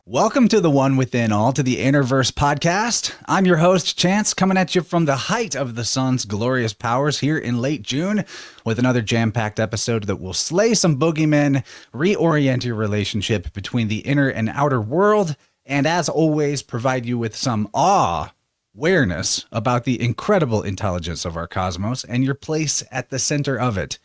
Welcome to the One Within All, to the InnerVerse podcast. I'm your host, Chance, coming at you from the height of the sun's glorious powers here in late June with another jam-packed episode that will slay some boogeymen, reorient your relationship between the inner and outer world, and as always, provide you with some awareness about the incredible intelligence of our cosmos and your place at the center of it.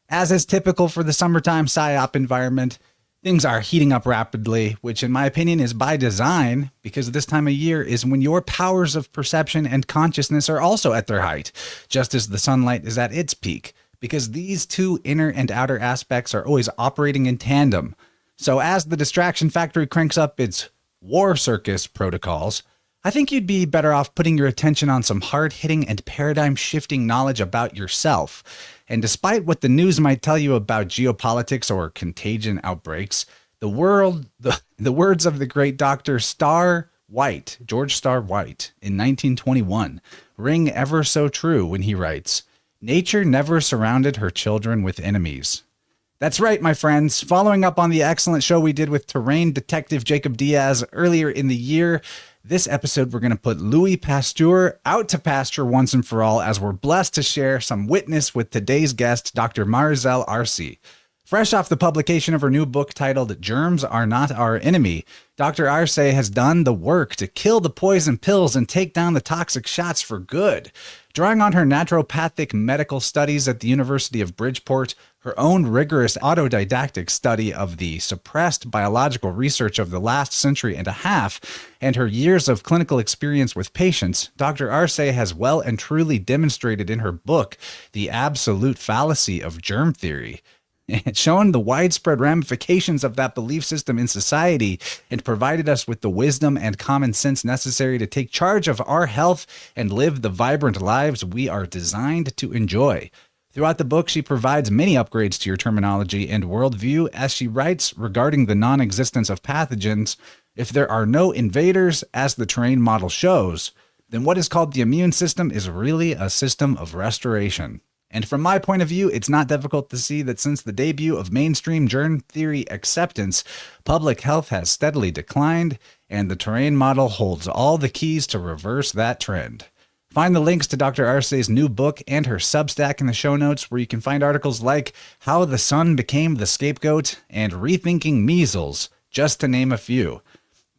As is typical for the summertime PSYOP environment, things are heating up rapidly, which in my opinion is by design, because this time of year is when your powers of perception and consciousness are also at their height, just as the sunlight is at its peak, because these two inner and outer aspects are always operating in tandem. So as the distraction factory cranks up its war circus protocols, I think you'd be better off putting your attention on some hard-hitting and paradigm-shifting knowledge about yourself. And despite what the news might tell you about geopolitics or contagion outbreaks, the words of the great Dr. George Starr White, in 1921, ring ever so true when he writes, "Nature never surrounded her children with enemies." That's right, my friends. Following up on the excellent show we did with terrain detective Jacob Diaz earlier in the year, this episode we're going to put Louis Pasteur out to pasture once and for all, as we're blessed to share some witness with today's guest, Dr. Marizelle Arce. Fresh off the publication of her new book titled Germs Are Not Our Enemy, Dr. Arce has done the work to kill the poison pills and take down the toxic shots for good. Drawing on her naturopathic medical studies at the University of Bridgeport, her own rigorous autodidactic study of the suppressed biological research of the last century and a half, and her years of clinical experience with patients, Dr. Arce has well and truly demonstrated in her book the absolute fallacy of germ theory. It's shown the widespread ramifications of that belief system in society and provided us with the wisdom and common sense necessary to take charge of our health and live the vibrant lives we are designed to enjoy. Throughout the book, she provides many upgrades to your terminology and worldview as she writes regarding the non-existence of pathogens. If there are no invaders, as the terrain model shows, then what is called the immune system is really a system of restoration. And from my point of view, it's not difficult to see that since the debut of mainstream germ theory acceptance, public health has steadily declined, and the terrain model holds all the keys to reverse that trend. Find the links to Dr. Arce's new book and her Substack in the show notes, where you can find articles like How the Sun Became the Scapegoat and Rethinking Measles, just to name a few.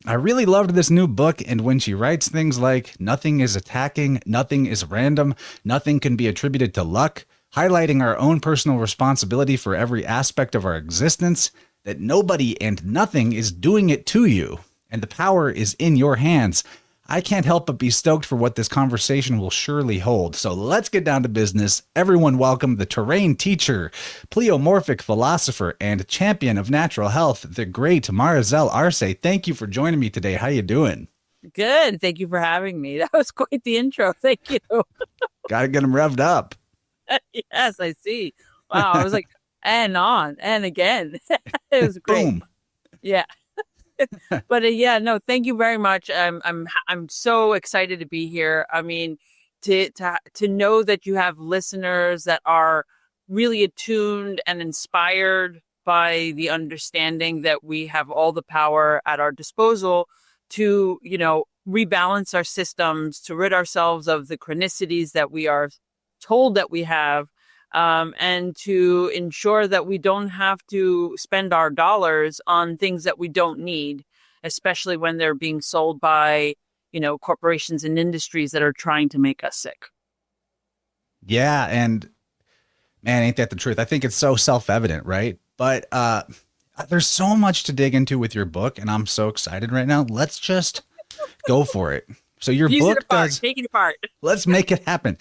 I really loved this new book, and when she writes things like, nothing is attacking, nothing is random, nothing can be attributed to luck, highlighting our own personal responsibility for every aspect of our existence, that nobody and nothing is doing it to you, and the power is in your hands, I can't help but be stoked for what this conversation will surely hold. So let's get down to business. Everyone welcome the terrain teacher, pleomorphic philosopher, and champion of natural health, the great Marizelle Arce. Thank you for joining me today. How you doing? Good. Thank you for having me. That was quite the intro. Thank you. Got to get them revved up. Yes, I see. Wow. I was like, and on and again. It was great. Boom. Yeah. But no, thank you very much. I'm so excited to be here. I mean, to know that you have listeners that are really attuned and inspired by the understanding that we have all the power at our disposal to, rebalance our systems, to rid ourselves of the chronicities that we are told that we have, and to ensure that we don't have to spend our dollars on things that we don't need, especially when they're being sold by, corporations and industries that are trying to make us sick. Yeah. And man, ain't that the truth? I think it's so self-evident, right? But there's so much to dig into with your book, and I'm so excited right now. Let's just go for it. So your book does... Take it apart. Let's make it happen.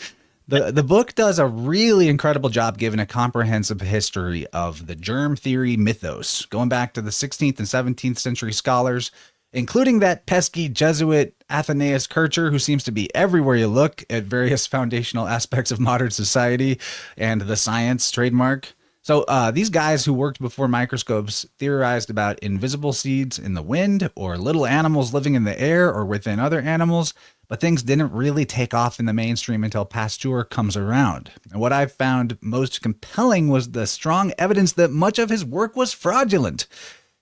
The book does a really incredible job giving a comprehensive history of the germ theory mythos, going back to the 16th and 17th century scholars, including that pesky Jesuit Athanasius Kircher, who seems to be everywhere you look at various foundational aspects of modern society and the science trademark. So these guys who worked before microscopes theorized about invisible seeds in the wind or little animals living in the air or within other animals, but things didn't really take off in the mainstream until Pasteur comes around. And what I found most compelling was the strong evidence that much of his work was fraudulent.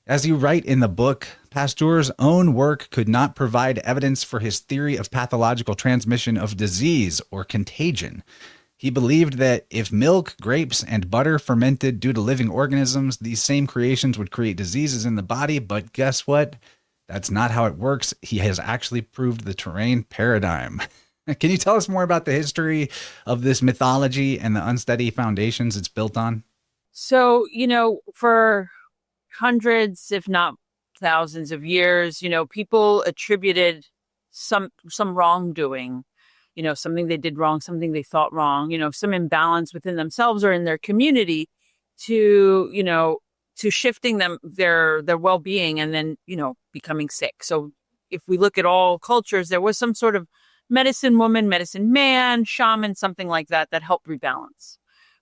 As you write in the book, Pasteur's own work could not provide evidence for his theory of pathological transmission of disease or contagion. He believed that if milk, grapes, and butter fermented due to living organisms, these same creations would create diseases in the body. But guess what? That's not how it works. He has actually proved the terrain paradigm. Can you tell us more about the history of this mythology and the unsteady foundations it's built on? So, for hundreds, if not thousands of years, people attributed some wrongdoing, something they did wrong, something they thought wrong, some imbalance within themselves or in their community to, to shifting their well-being and then, becoming sick. So if we look at all cultures, there was some sort of medicine woman, medicine man, shaman, something like that helped rebalance.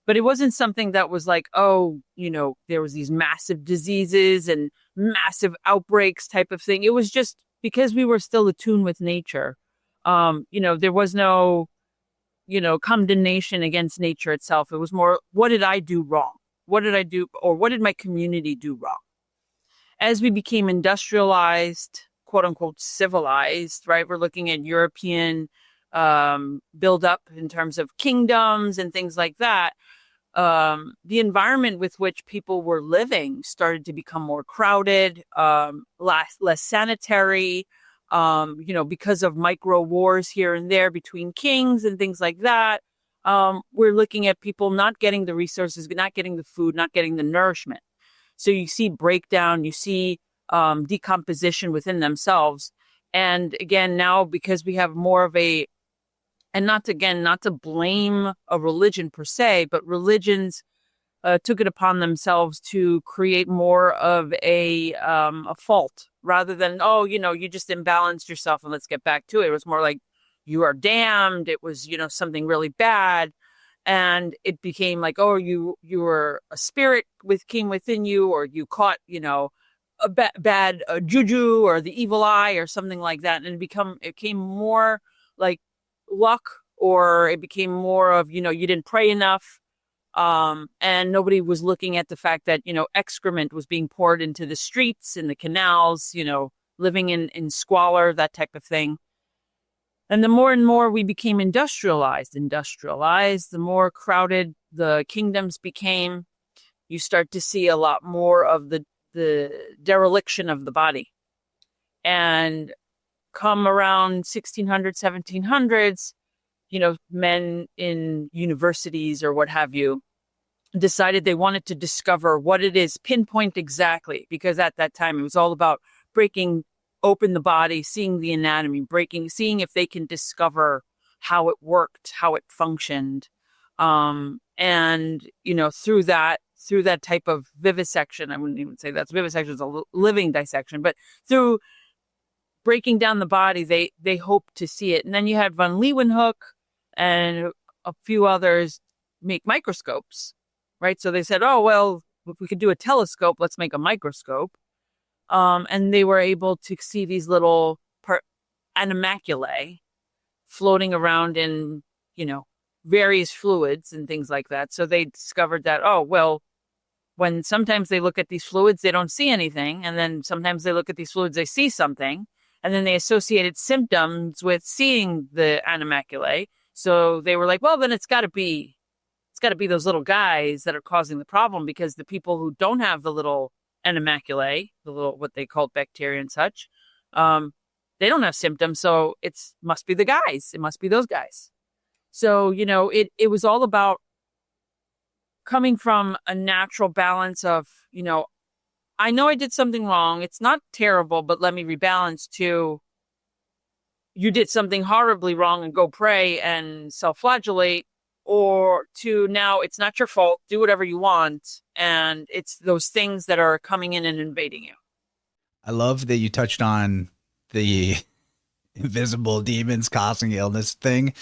But it wasn't something that was like, there was these massive diseases and massive outbreaks type of thing. It was just because we were still attuned with nature. There was no, condemnation against nature itself. It was more, what did I do wrong? What did I do? Or what did my community do wrong? As we became industrialized, quote unquote, civilized, right? We're looking at European build up in terms of kingdoms and things like that. The environment with which people were living started to become more crowded, less sanitary, because of micro wars here and there between kings and things like that. We're looking at people not getting the resources, not getting the food, not getting the nourishment. So you see breakdown, you see decomposition within themselves. And again, now because we have more of and not to blame a religion per se, but religions took it upon themselves to create more of a fault rather than, you just imbalanced yourself and let's get back to it. It was more like, you are damned. It was, something really bad. And it became like, you were a spirit came within you, or you caught, a bad juju or the evil eye or something like that. And it became more like luck, or it became more of, you didn't pray enough. And nobody was looking at the fact that, excrement was being poured into the streets, in the canals, living in squalor, that type of thing. And the more and more we became industrialized, the more crowded the kingdoms became. You start to see a lot more of the dereliction of the body. And come around 1600s, 1700s, men in universities or what have you decided they wanted to discover what it is, pinpoint exactly, because at that time it was all about breaking open the body, seeing the anatomy, seeing if they can discover how it worked, how it functioned. And, through that type of vivisection, I wouldn't even say that's vivisection, it's a living dissection, but through breaking down the body, they hoped to see it. And then you had von Leeuwenhoek and a few others make microscopes, right? So they said, if we could do a telescope, let's make a microscope. And they were able to see these little animalculae floating around in, various fluids and things like that. So they discovered that, when sometimes they look at these fluids, they don't see anything. And then sometimes they look at these fluids, they see something. And then they associated symptoms with seeing the animalculae. So they were like, well, then it's got to be those little guys that are causing the problem, because the people who don't have the little animalculae, the little, what they call bacteria and such, they don't have symptoms. So must be the guys. It must be those guys. So, it was all about coming from a natural balance of, I know I did something wrong. It's not terrible, but let me rebalance to, you did something horribly wrong and go pray and self-flagellate, or to now it's not your fault. Do whatever you want. And it's those things that are coming in and invading you. I love that you touched on the invisible demons causing illness thing.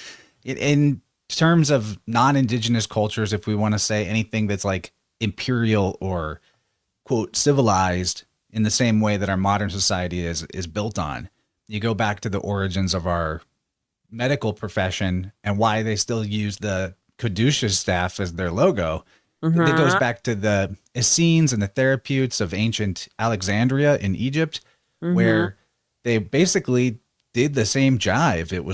In terms of non-indigenous cultures, if we want to say anything that's like imperial or quote civilized in the same way that our modern society is built on, you go back to the origins of our medical profession and why they still use the caduceus staff as their logo. That goes Mm-hmm. back to the Essenes and the Therapeutes of ancient Alexandria in Egypt, Mm-hmm. where they basically did the same jive. It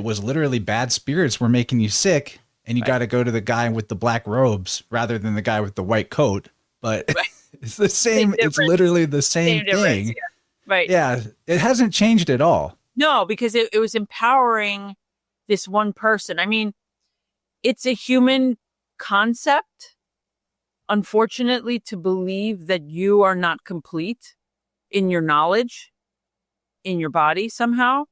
was literally bad spirits were making you sick, and you Right. got to go to the guy with the black robes rather than the guy with the white coat. But Right. it's the Same same. It's difference. literally the same Same difference. thing. Yeah. Right. Yeah, it hasn't changed at all. No, because it was empowering this one person. I mean, it's a human concept, unfortunately, to believe that you are not complete in your knowledge, in your body somehow.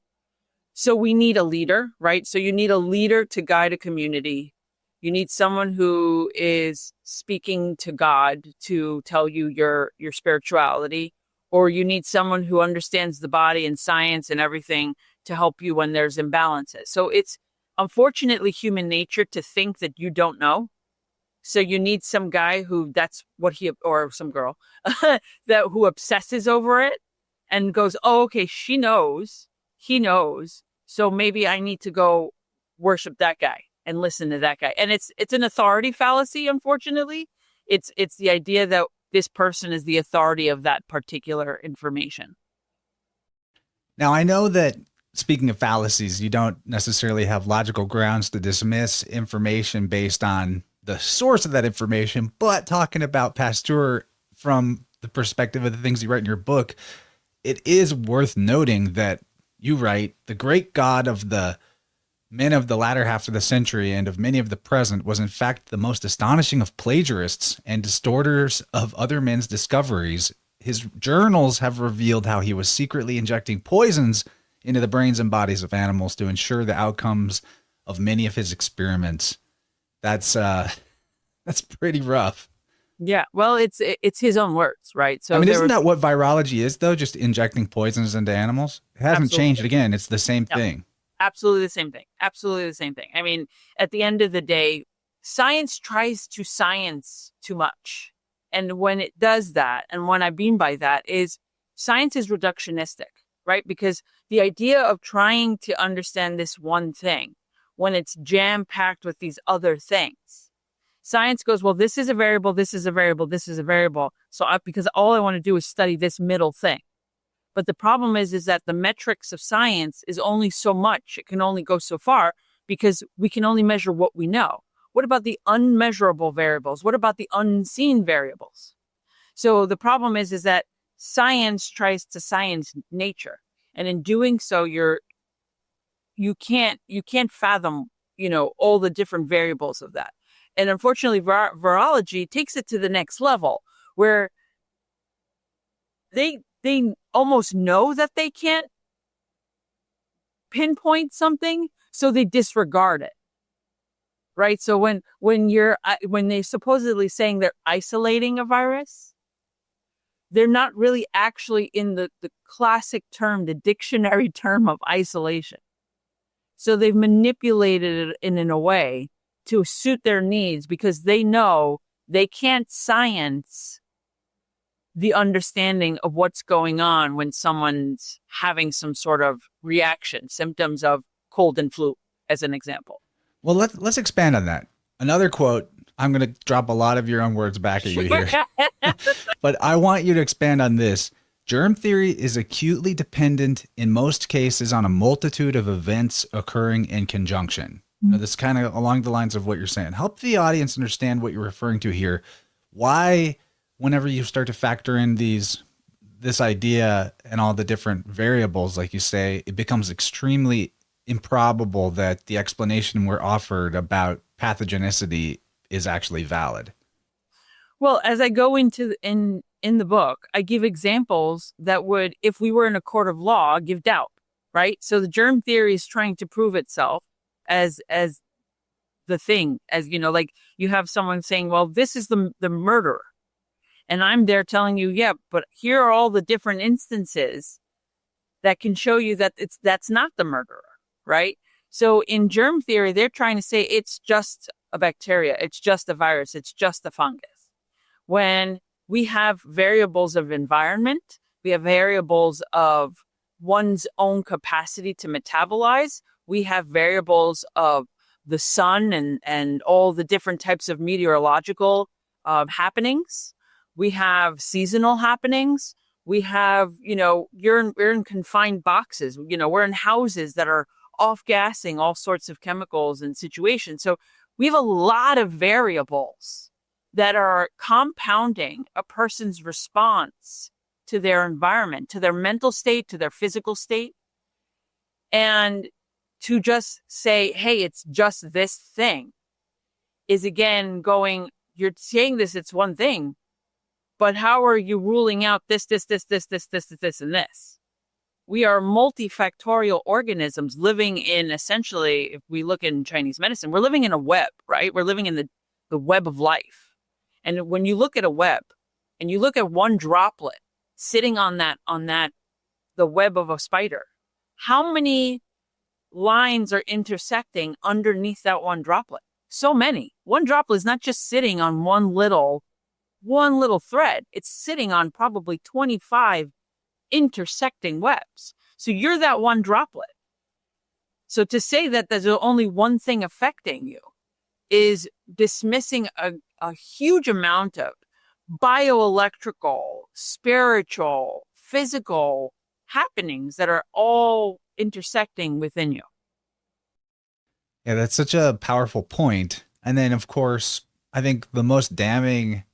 So we need a leader, right? So you need a leader to guide a community. You need someone who is speaking to God to tell you your spirituality, or you need someone who understands the body and science and everything to help you when there's imbalances. So it's unfortunately human nature to think that you don't know. So you need some guy who that's what he or some girl that who obsesses over it and goes, "Oh, okay, she knows. He knows. So maybe I need to go worship that guy and listen to that guy." And it's an authority fallacy, unfortunately. It's the idea that this person is the authority of that particular information. Now, I know that speaking of fallacies, you don't necessarily have logical grounds to dismiss information based on the source of that information, but talking about Pasteur from the perspective of the things you write in your book, it is worth noting that you write the great God of the men of the latter half of the century and of many of the present was in fact the most astonishing of plagiarists and distorters of other men's discoveries. His journals have revealed how he was secretly injecting poisons into the brains and bodies of animals to ensure the outcomes of many of his experiments. That's pretty rough. Yeah, well, it's his own words, right? I So mean, there isn't was that what virology is though? Just injecting poisons into animals? It hasn't changed absolutely. again. It's the same Yeah. thing. Absolutely the same thing. Absolutely the same thing. I mean, at the end of the day, science tries to science too much. And when it does that, and what I mean by that is science is reductionistic, right? Because the idea of trying to understand this one thing when it's jam packed with these other things, science goes, well, this is a variable, this is a variable, this is a variable. Because all I want to do is study this middle thing. But the problem is that the metrics of science is only so much. It can only go so far because we can only measure what we know. What about the unmeasurable variables? What about the unseen variables? So the problem is that science tries to science nature. And in doing so, you can't fathom, all the different variables of that. And unfortunately, virology takes it to the next level where they almost know that they can't pinpoint something, so they disregard it. Right? So when they're supposedly saying they're isolating a virus, they're not really actually in the classic term, the dictionary term of isolation. So they've manipulated it in a way to suit their needs because they know they can't science the understanding of what's going on when someone's having some sort of reaction, symptoms of cold and flu, as an example. Well, let's expand on that. Another quote. I'm going to drop a lot of your own words back at you here, but I want you to expand on this. Germ theory is acutely dependent in most cases on a multitude of events occurring in conjunction. Now, this is kind of along the lines of what you're saying. Help the audience understand what you're referring to here. Why, whenever you start to factor in this idea and all the different variables, like you say, it becomes extremely improbable that the explanation we're offered about pathogenicity is actually valid. Well, as I go into in the book, I give examples that would, if we were in a court of law, give doubt, right? So the germ theory is trying to prove itself as the thing, as like you have someone saying, well, this is the murderer. And I'm there telling you, yeah, but here are all the different instances that can show you that that's not the murderer, right? So in germ theory, they're trying to say it's just a bacteria, it's just a virus, it's just a fungus. When we have variables of environment, we have variables of one's own capacity to metabolize, we have variables of the sun and all the different types of meteorological happenings. We have seasonal happenings. We have, we're in confined boxes. We're in houses that are off-gassing all sorts of chemicals and situations. So we have a lot of variables that are compounding a person's response to their environment, to their mental state, to their physical state. And to just say, hey, it's just this thing is again going, you're saying this, it's one thing, but how are you ruling out this, and this? We are multifactorial organisms living in, essentially, if we look in Chinese medicine, we're living in a web, right? We're living in the web of life. And when you look at a web and you look at one droplet sitting on the web of a spider, how many lines are intersecting underneath that one droplet? So many. One droplet is not just sitting on one little thread. It's sitting on probably 25 intersecting webs. So you're that one droplet. So to say that there's only one thing affecting you is dismissing a huge amount of bioelectrical, spiritual, physical happenings that are all intersecting within you. Yeah, that's such a powerful point. And then, of course, I think the most damning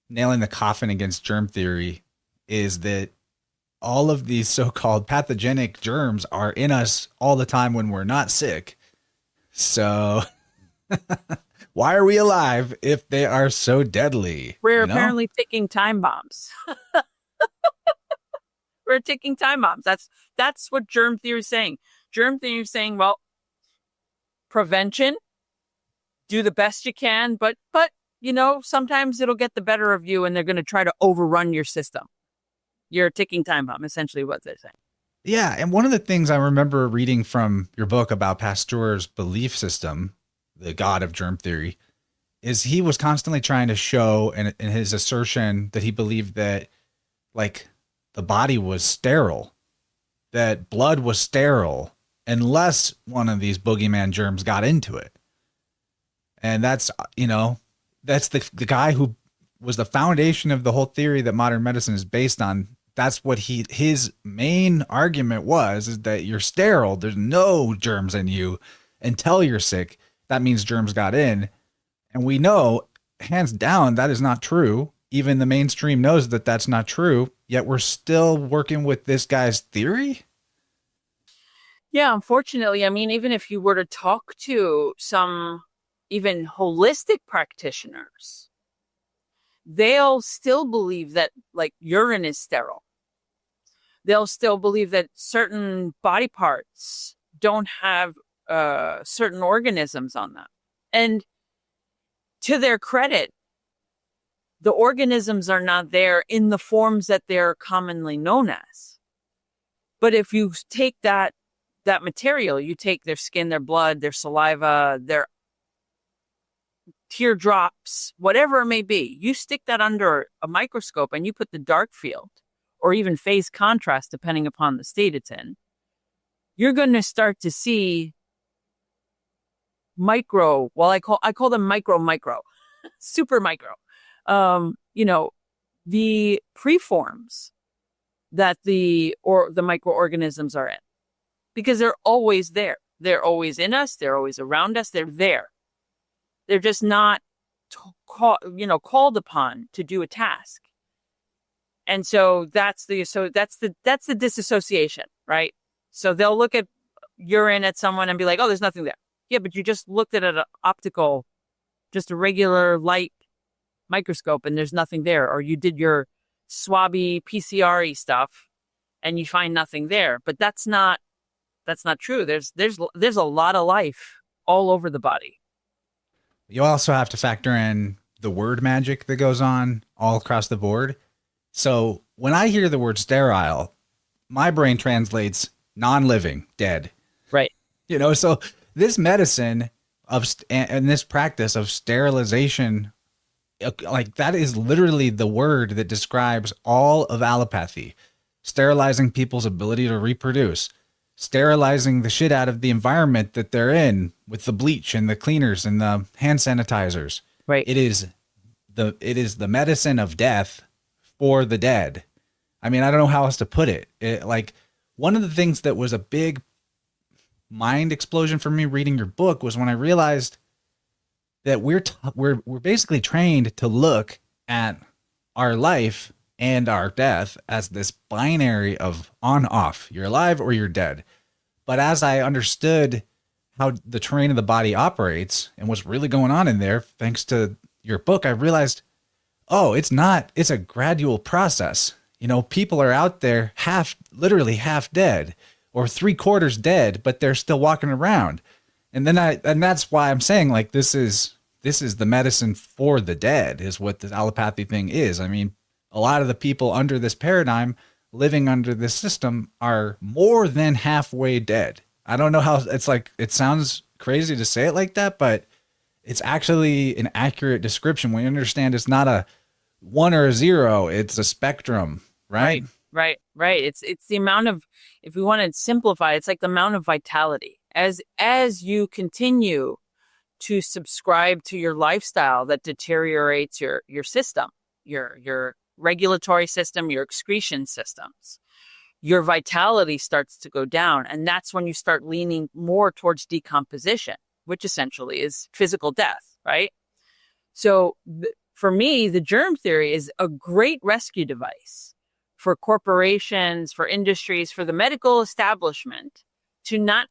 nail in the coffin against germ theory is that all of these so-called pathogenic germs are in us all the time when we're not sick. So why are we alive if they are so deadly? We're apparently ticking time bombs. We're ticking time bombs. That's what germ theory is saying. Germ theory is saying, well, prevention, do the best you can, but sometimes it'll get the better of you and they're going to try to overrun your system. You're a ticking time bomb, essentially what they're saying. Yeah, and one of the things I remember reading from your book about Pasteur's belief system, the god of germ theory, is he was constantly trying to show in his assertion that he believed that, like, the body was sterile, that blood was sterile, unless one of these boogeyman germs got into it. And that's the guy who was the foundation of the whole theory that modern medicine is based on. That's what his main argument was, is that you're sterile. There's no germs in you until you're sick. That means germs got in. And we know, hands down, that is not true. Even the mainstream knows that that's not true, yet we're still working with this guy's theory. Yeah, unfortunately, I mean, even if you were to talk to some even holistic practitioners, they'll still believe that, like, urine is sterile. They'll still believe that certain body parts don't have certain organisms on them. And to their credit, the organisms are not there in the forms that they're commonly known as. But if you take that material, you take their skin, their blood, their saliva, their teardrops, whatever it may be, you stick that under a microscope and you put the dark field or even phase contrast, depending upon the state it's in, you're going to start to see micro, well, I call them micro, super micro, the preforms that the microorganisms are in, because they're always there. They're always in us. They're always around us. They're there. They're just not called upon to do a task. And so that's the disassociation, right? So they'll look at urine at someone and be like, oh, there's nothing there. Yeah, but you just looked at an optical, just a regular light microscope, and there's nothing there. Or you did your swabby PCR-y stuff and you find nothing there. But that's not true. There's a lot of life all over the body. You also have to factor in the word magic that goes on all across the board. So when I hear the word sterile, my brain translates non-living, dead. Right. So this medicine and this practice of sterilization, like, that is literally the word that describes all of allopathy. Sterilizing people's ability to reproduce, sterilizing the shit out of the environment that they're in with the bleach and the cleaners and the hand sanitizers. Right. It is it is the medicine of death for the dead. I mean, I don't know how else to put it. Like, one of the things that was a big mind explosion for me reading your book was when I realized that we're basically trained to look at our life and our death as this binary of on off. You're alive or you're dead. But as I understood how the terrain of the body operates and what's really going on in there, thanks to your book, I realized, oh, it's a gradual process. You know, people are out there literally half dead or 3/4 dead, but they're still walking around. And that's why I'm saying, like, this is the medicine for the dead is what the allopathy thing is. I mean, a lot of the people under this paradigm living under this system are more than halfway dead. I don't know how it's like, it sounds crazy to say it like that, but it's actually an accurate description when you understand it's not a 1 or a 0, it's a spectrum, right? Right. It's the amount of, if we want to simplify, it's like the amount of vitality. As you continue to subscribe to your lifestyle that deteriorates your system, your regulatory system, your excretion systems, your vitality starts to go down. And that's when you start leaning more towards decomposition, which essentially is physical death, right? So for me, the germ theory is a great rescue device for corporations, for industries, for the medical establishment to not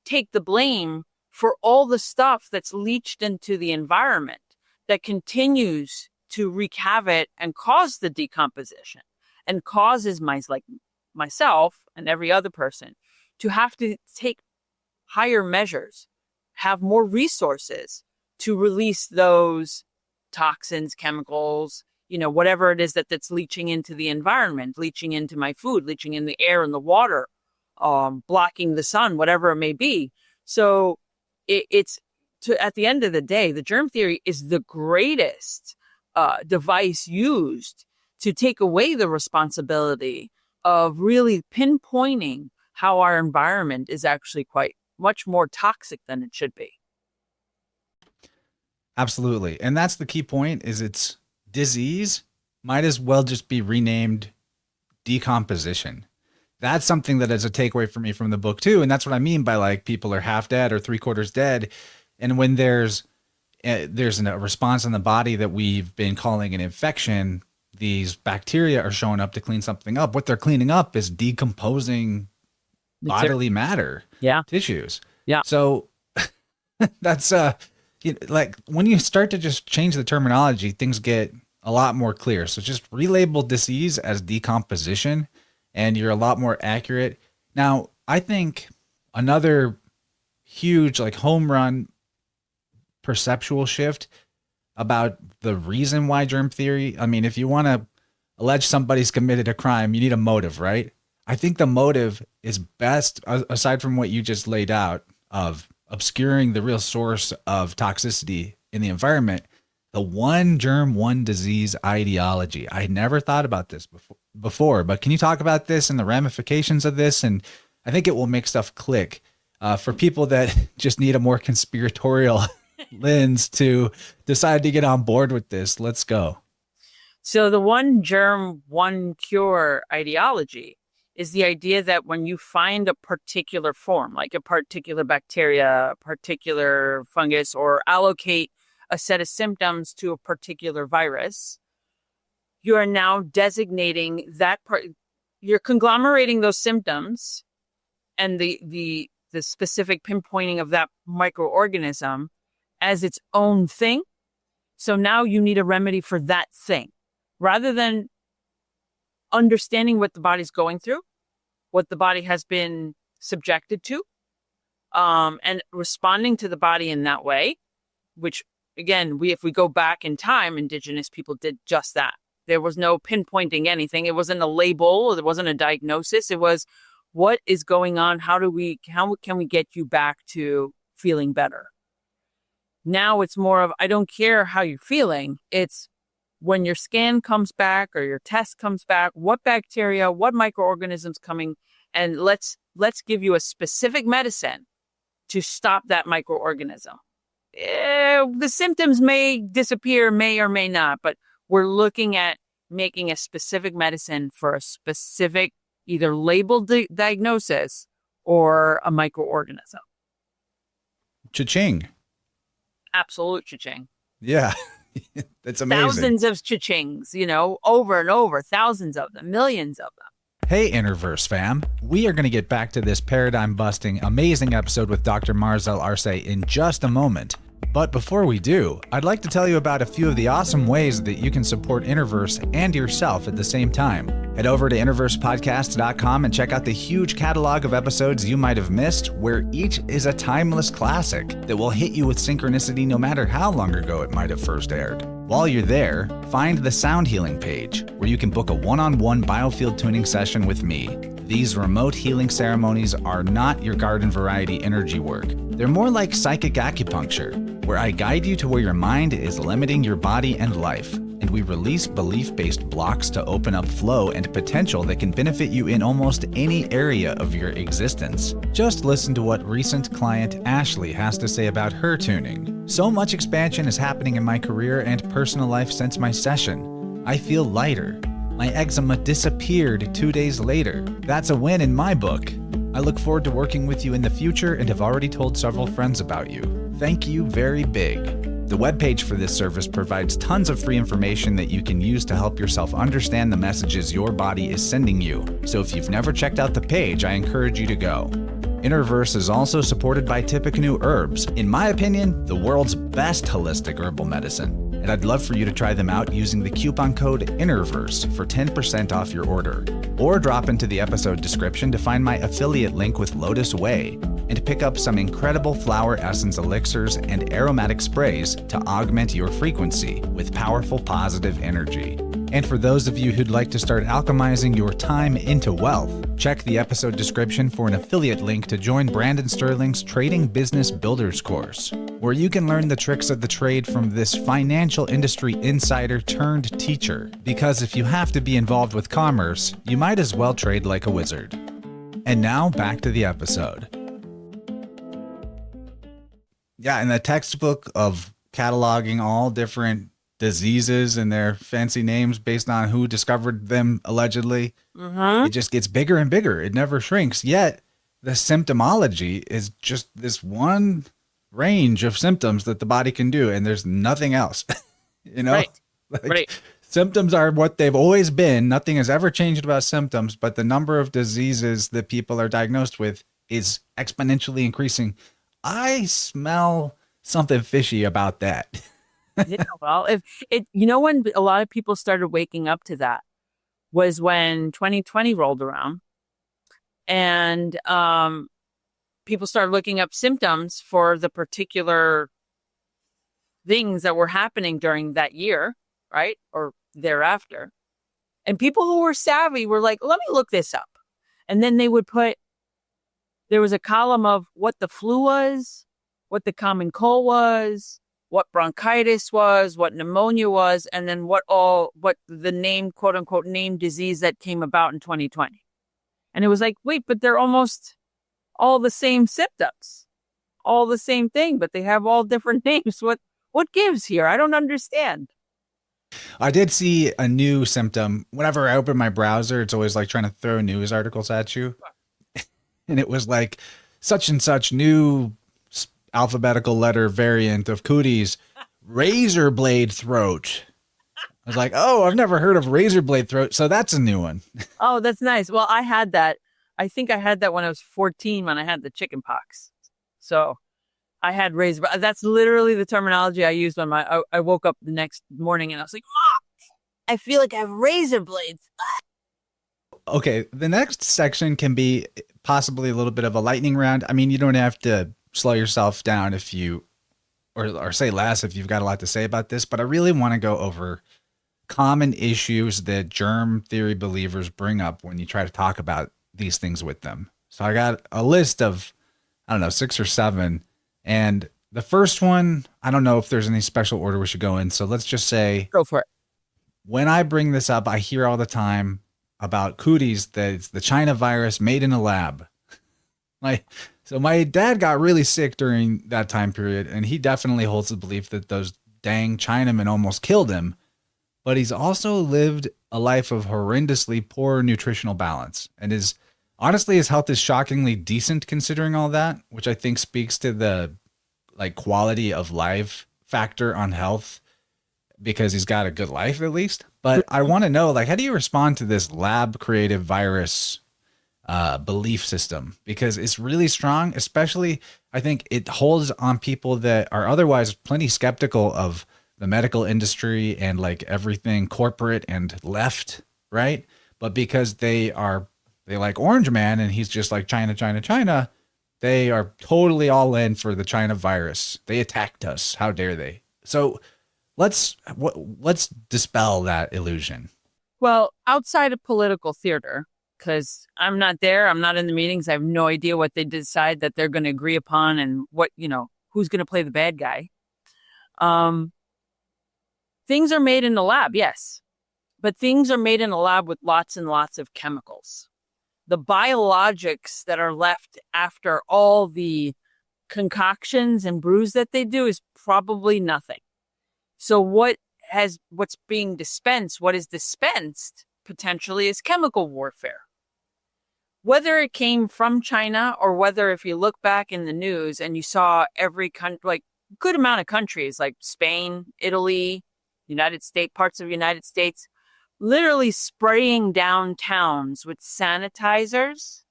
take the blame for all the stuff that's leached into the environment that continues to wreak havoc and cause the decomposition and causes myself and every other person to have to take higher measures, have more resources to release those toxins, chemicals, whatever it is that's leaching into the environment, leaching into my food, leaching in the air and the water, blocking the sun, whatever it may be. So at the end of the day, the germ theory is the greatest device used to take away the responsibility of really pinpointing how our environment is actually quite much more toxic than it should be. Absolutely. And that's the key point, is it's disease might as well just be renamed decomposition. That's something that is a takeaway for me from the book too. And that's what I mean by, like, people are half dead or 3/4 dead. And when there's a response in the body that we've been calling an infection, these bacteria are showing up to clean something up. What they're cleaning up is decomposing bodily matter, tissues. Yeah. So that's like, when you start to just change the terminology, things get a lot more clear. So just relabel disease as decomposition and you're a lot more accurate. Now, I think another huge, like, home run perceptual shift about the reason why germ theory, I mean, if you want to allege somebody's committed a crime, you need a motive, right? I think the motive is best, aside from what you just laid out of obscuring the real source of toxicity in the environment, the one germ, one disease ideology. I never thought about this before, but can you talk about this and the ramifications of this? And I think it will make stuff click for people that just need a more conspiratorial lens to decide to get on board with this. Let's go. So the one germ, one cure ideology is the idea that when you find a particular form, like a particular bacteria, a particular fungus, or allocate a set of symptoms to a particular virus, you are now designating that part, you're conglomerating those symptoms and the specific pinpointing of that microorganism as its own thing. So now you need a remedy for that thing, rather than understanding what the body's going through, what the body has been subjected to, and responding to the body in that way, which, again, if we go back in time, indigenous people did just that. There was no pinpointing anything. It wasn't a label. There wasn't a diagnosis. It was, what is going on? How can we get you back to feeling better? Now it's more of, I don't care how you're feeling. It's when your scan comes back or your test comes back, what bacteria, what microorganisms coming, and let's give you a specific medicine to stop that microorganism. the symptoms may disappear, may or may not, but we're looking at making a specific medicine for a specific either labeled diagnosis or a microorganism. Cha-ching. Absolute cha-ching. Yeah, that's amazing. Thousands of cha-chings, over and over, thousands of them, millions of them. Hey, InnerVerse fam. We are going to get back to this paradigm-busting, amazing episode with Dr. Marizelle Arce in just a moment. But before we do, I'd like to tell you about a few of the awesome ways that you can support InnerVerse and yourself at the same time. Head over to InnerVersePodcast.com and check out the huge catalog of episodes you might have missed, where each is a timeless classic that will hit you with synchronicity no matter how long ago it might have first aired. While you're there, find the Sound Healing page, where you can book a one-on-one biofield tuning session with me. These remote healing ceremonies are not your garden variety energy work. They're more like psychic acupuncture, where I guide you to where your mind is limiting your body and life, and we release belief-based blocks to open up flow and potential that can benefit you in almost any area of your existence. Just listen to what recent client Ashley has to say about her tuning. So much expansion is happening in my career and personal life since my session. I feel lighter. My eczema disappeared 2 days later. That's a win in my book. I look forward to working with you in the future and have already told several friends about you. Thank you very big. The webpage for this service provides tons of free information that you can use to help yourself understand the messages your body is sending you. So if you've never checked out the page, I encourage you to go. InnerVerse is also supported by Tippecanoe Herbs, in my opinion, the world's best holistic herbal medicine. And I'd love for you to try them out using the coupon code InnerVerse for 10% off your order. Or drop into the episode description to find my affiliate link with Lotus Way and pick up some incredible flower essence elixirs and aromatic sprays to augment your frequency with powerful positive energy. And for those of you who'd like to start alchemizing your time into wealth, check the episode description for an affiliate link to join Brandon Sterling's Trading Business Builders course, where you can learn the tricks of the trade from this financial industry insider turned teacher. Because if you have to be involved with commerce, you might as well trade like a wizard. And now back to the episode. Yeah, in the textbook of cataloging all different diseases and their fancy names based on who discovered them allegedly, it just gets bigger and bigger. It never shrinks. Yet the symptomology is just this one range of symptoms that the body can do, and there's nothing else. Right. Right. Symptoms are what they've always been. Nothing has ever changed about symptoms, but the number of diseases that people are diagnosed with is exponentially increasing. I smell something fishy about that. Yeah, well, when a lot of people started waking up to that was when 2020 rolled around, and people started looking up symptoms for the particular things that were happening during that year, right? Or thereafter. And people who were savvy were like, let me look this up. And then they would there was a column of what the flu was, what the common cold was, what bronchitis was, what pneumonia was, and then what the name, quote unquote, name disease that came about in 2020. And it was like, wait, but they're almost all the same symptoms, all the same thing, but they have all different names. What gives here? I don't understand. I did see a new symptom. Whenever I open my browser, it's always like trying to throw news articles at you. And it was like such and such new alphabetical letter variant of cooties, razor blade throat. I was like, oh, I've never heard of razor blade throat. So that's a new one. Oh, that's nice. Well, I had that. I think I had that when I was 14, when I had the chicken pox. So I had razor. That's literally the terminology I used when I woke up the next morning and I was like, Mom, I feel like I have razor blades. Okay. The next section can be possibly a little bit of a lightning round. I mean, you don't have to slow yourself down if you, or say less if you've got a lot to say about this, but I really want to go over common issues that germ theory believers bring up when you try to talk about these things with them. So I got a list of, 6 or 7. And the first one, I don't know if there's any special order we should go in. So let's just say, go for it. When I bring this up, I hear all the time about cooties that it's the China virus made in a lab. My dad got really sick during that time period, and he definitely holds the belief that those dang Chinamen almost killed him. But he's also lived a life of horrendously poor nutritional balance, and his health is shockingly decent considering all that, which I think speaks to the quality of life factor on health, because he's got a good life at least. But I want to know, how do you respond to this lab created virus belief system? Because it's really strong, especially I think it holds on people that are otherwise plenty skeptical of the medical industry and everything corporate and left, right? But because they like Orange Man and he's just like China, China, China, they are totally all in for the China virus. They attacked us. How dare they? So let's dispel that illusion. Well, outside of political theater, because I'm not there, I'm not in the meetings, I have no idea what they decide that they're going to agree upon and what, who's going to play the bad guy. Things are made in the lab, yes, but things are made in a lab with lots and lots of chemicals. The biologics that are left after all the concoctions and brews that they do is probably nothing. So what's being dispensed, what is dispensed potentially is chemical warfare. Whether it came from China or whether if you look back in the news and you saw every country, good amount of countries like Spain, Italy, United States, parts of the United States, literally spraying down towns with sanitizers,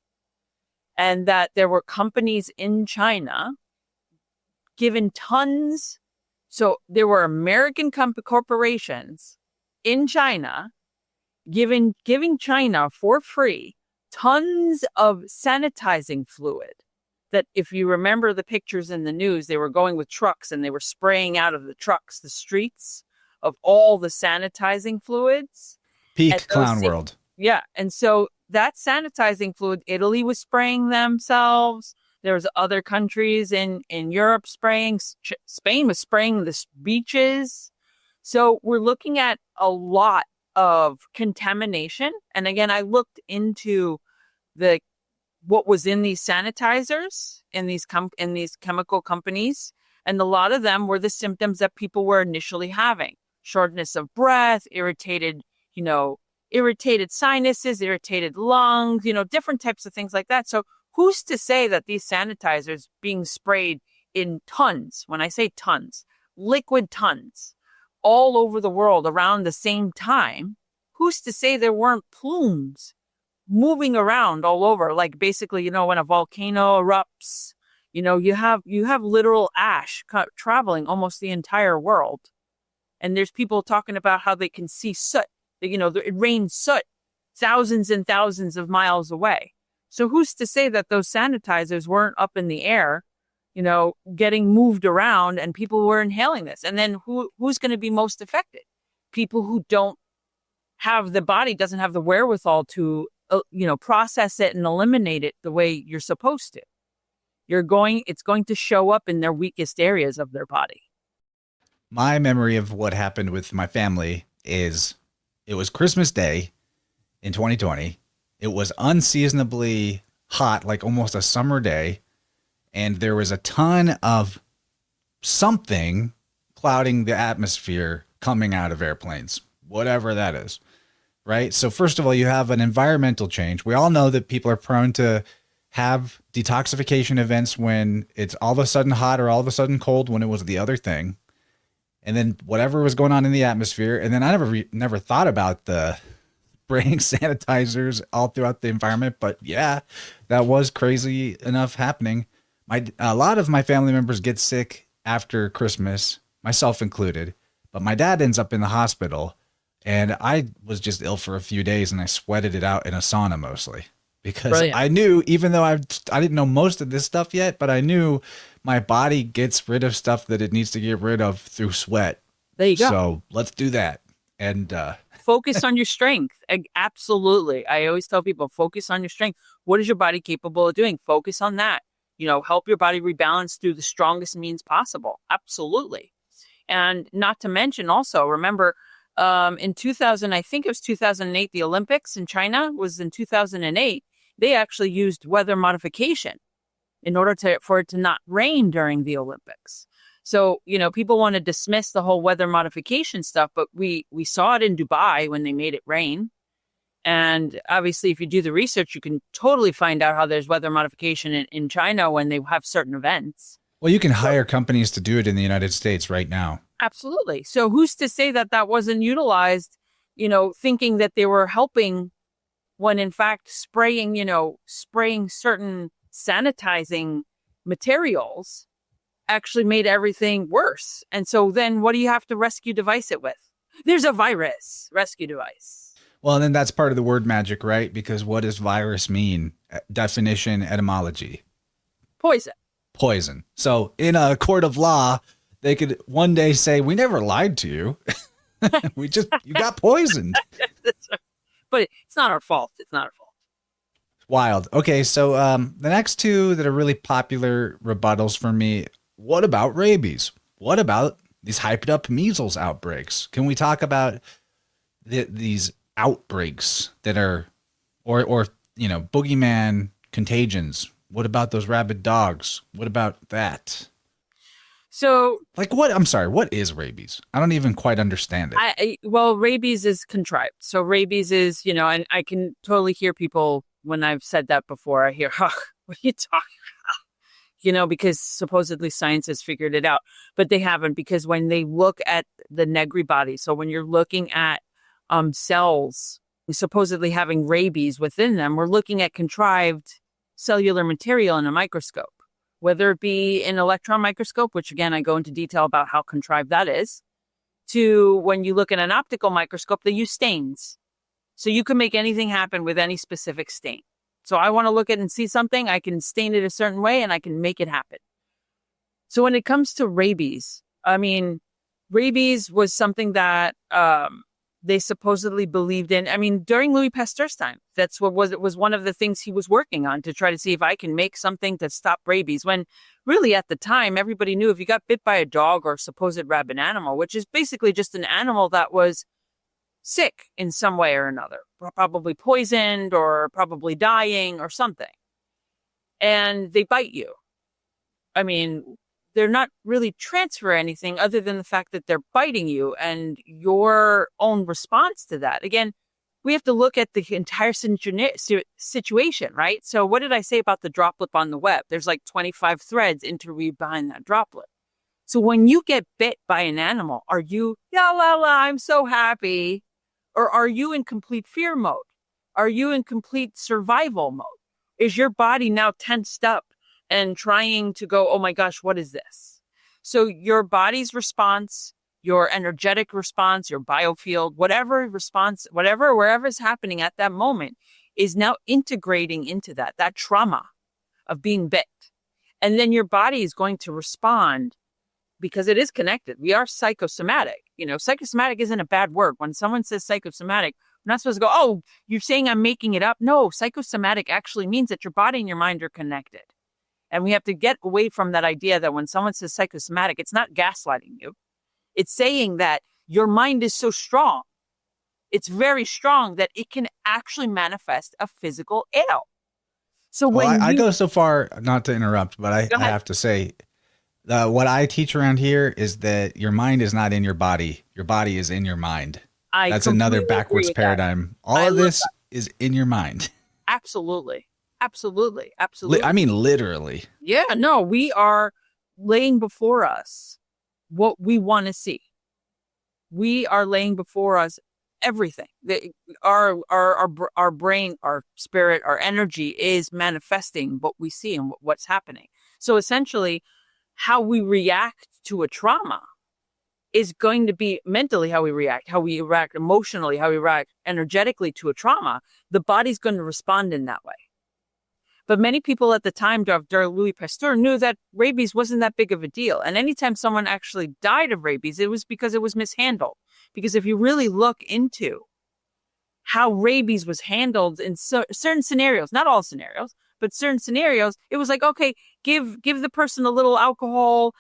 and that there were companies in China given tons. So there were American corporations in China giving China for free tons of sanitizing fluid. That if you remember the pictures in the news, they were going with trucks and they were spraying out of the trucks the streets of all the sanitizing fluids. Peak clown world. Yeah. And so that sanitizing fluid, Italy was spraying themselves. There was other countries in Europe spraying. Spain was spraying the beaches. So we're looking at a lot of contamination. And again, I looked into what was in these sanitizers in these chemical companies, and a lot of them were the symptoms that people were initially having: shortness of breath, irritated sinuses, irritated lungs, different types of things like that. So who's to say that these sanitizers being sprayed in tons, when I say tons, liquid tons, all over the world around the same time, who's to say there weren't plumes moving around all over? Like basically, when a volcano erupts, you have literal ash traveling almost the entire world. And there's people talking about how they can see soot. It rains soot thousands and thousands of miles away. So who's to say that those sanitizers weren't up in the air, getting moved around and people were inhaling this? And then who's going to be most affected? People who don't have, the body doesn't have the wherewithal to, process it and eliminate it the way you're supposed to. It's going to show up in their weakest areas of their body. My memory of what happened with my family is it was Christmas Day in 2020. It was unseasonably hot, like almost a summer day. And there was a ton of something clouding the atmosphere coming out of airplanes, whatever that is. Right. So first of all, you have an environmental change. We all know that people are prone to have detoxification events when it's all of a sudden hot or all of a sudden cold, when it was the other thing. And then whatever was going on in the atmosphere. And then I never thought about the spraying sanitizers all throughout the environment. But yeah, that was crazy enough happening. A lot of my family members get sick after Christmas, myself included. But my dad ends up in the hospital. And I was just ill for a few days, and I sweated it out in a sauna mostly. Because Brilliant. I knew, even though I didn't know most of this stuff yet, but I knew my body gets rid of stuff that it needs to get rid of through sweat. There you go. So let's do that. And focus on your strength. Absolutely. I always tell people, focus on your strength. What is your body capable of doing? Focus on that. Help your body rebalance through the strongest means possible. Absolutely. And not to mention also, remember, in 2000, I think it was 2008, the Olympics in China was in 2008. They actually used weather modification in order for it to not rain during the Olympics. So, people want to dismiss the whole weather modification stuff, but we saw it in Dubai when they made it rain. And obviously, if you do the research, you can totally find out how there's weather modification in China when they have certain events. Well, you can hire companies to do it in the United States right now. Absolutely. So who's to say that wasn't utilized, thinking that they were helping when in fact spraying certain sanitizing materials actually made everything worse. And so then what do you have to rescue device it with? There's a virus rescue device. Well, and then that's part of the word magic, right? Because what does virus mean? Definition, etymology. Poison. So in a court of law, they could one day say, we never lied to you. You got poisoned. But it's not our fault. It's not our fault. Wild. Okay, so the next two that are really popular rebuttals for me, what about rabies? What about these hyped up measles outbreaks? Can we talk about these outbreaks that are, or boogeyman contagions? What about those rabid dogs? What about that? So, what is rabies? I don't even quite understand it. Well, rabies is contrived. So rabies is, and I can totally hear people when I've said that before. I hear, what are you talking about? Because supposedly science has figured it out, but they haven't, because when they look at the negri body, so when you're looking at cells supposedly having rabies within them, we're looking at contrived cellular material in a microscope, whether it be an electron microscope, which again, I go into detail about how contrived that is, to when you look at an optical microscope, they use stains. So you can make anything happen with any specific stain. So I want to look at and see something, I can stain it a certain way and I can make it happen. So when it comes to rabies, rabies was something that they supposedly believed in. During Louis Pasteur's time, it was one of the things he was working on, to try to see if I can make something to stop rabies. When really at the time, everybody knew if you got bit by a dog or supposed rabid animal, which is basically just an animal that was sick in some way or another, probably poisoned or probably dying or something, and they bite you. They're not really transfer anything other than the fact that they're biting you and your own response to that. Again, we have to look at the entire situation, right? So what did I say about the droplet on the web? There's like 25 threads interweaved behind that droplet. So when you get bit by an animal, are you, la la la, I'm so happy? Or are you in complete fear mode? Are you in complete survival mode? Is your body now tensed up and trying to go, oh my gosh, what is this? So your body's response, your energetic response, your biofield, whatever response, wherever is happening at that moment is now integrating into that trauma of being bit. And then your body is going to respond because it is connected. We are psychosomatic. Psychosomatic isn't a bad word. When someone says psychosomatic, we're not supposed to go, oh, you're saying I'm making it up. No, psychosomatic actually means that your body and your mind are connected. And we have to get away from that idea that when someone says psychosomatic, it's not gaslighting you. It's saying that your mind is so strong. It's very strong that it can actually manifest a physical ill. So I go so far, not to interrupt, but I have to say, what I teach around here is that your mind is not in your body. Your body is in your mind. That's another backwards paradigm. All of this is in your mind. Absolutely. Literally. Yeah, no, we are laying before us what we want to see. We are laying before us everything. Our brain, our spirit, our energy is manifesting what we see and what's happening. So essentially, how we react to a trauma is going to be mentally how we react emotionally, how we react energetically to a trauma. The body's going to respond in that way. But many people at the time during Louis Pasteur knew that rabies wasn't that big of a deal. And anytime someone actually died of rabies, it was because it was mishandled. Because if you really look into how rabies was handled in certain scenarios, not all scenarios, but certain scenarios, it was like, okay, give the person a little alcohol,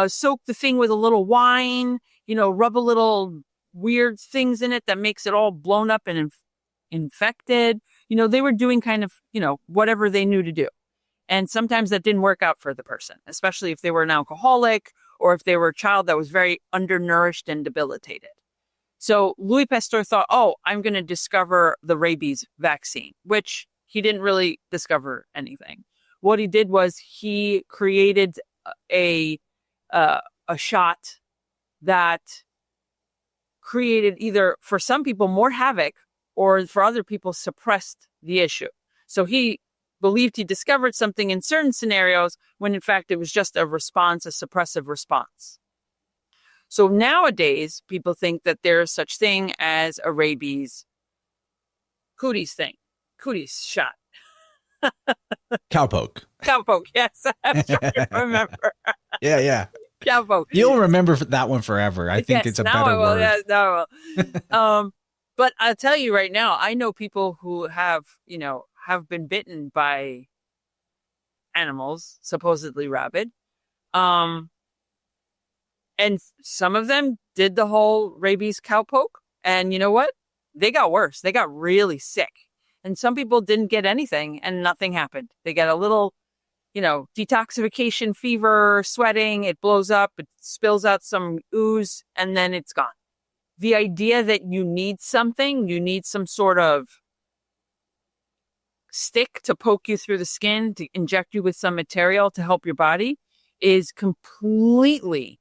soak the thing with a little wine, rub a little weird things in it that makes it all blown up and infected. They were doing kind of, whatever they knew to do. And sometimes that didn't work out for the person, especially if they were an alcoholic or if they were a child that was very undernourished and debilitated. So Louis Pasteur thought, oh, I'm going to discover the rabies vaccine, which he didn't really discover anything. What he did was he created a shot that created either for some people more havoc or for other people suppressed the issue. So he believed he discovered something in certain scenarios when in fact it was just a response, a suppressive response. So nowadays, people think that there is such thing as a rabies cooties shot. Cowpoke. Cowpoke, yes. I'm trying to remember. Yeah. Cowpoke. You'll remember that one forever. I think it's a better word. Yes, now I will. But I'll tell you right now, I know people who have been bitten by animals, supposedly rabid. And some of them did the whole rabies cowpoke. And you know what? They got worse. They got really sick. And some people didn't get anything and nothing happened. They get a little, detoxification fever, sweating, it blows up, it spills out some ooze, and then it's gone. The idea that you need some sort of stick to poke you through the skin, to inject you with some material to help your body is completely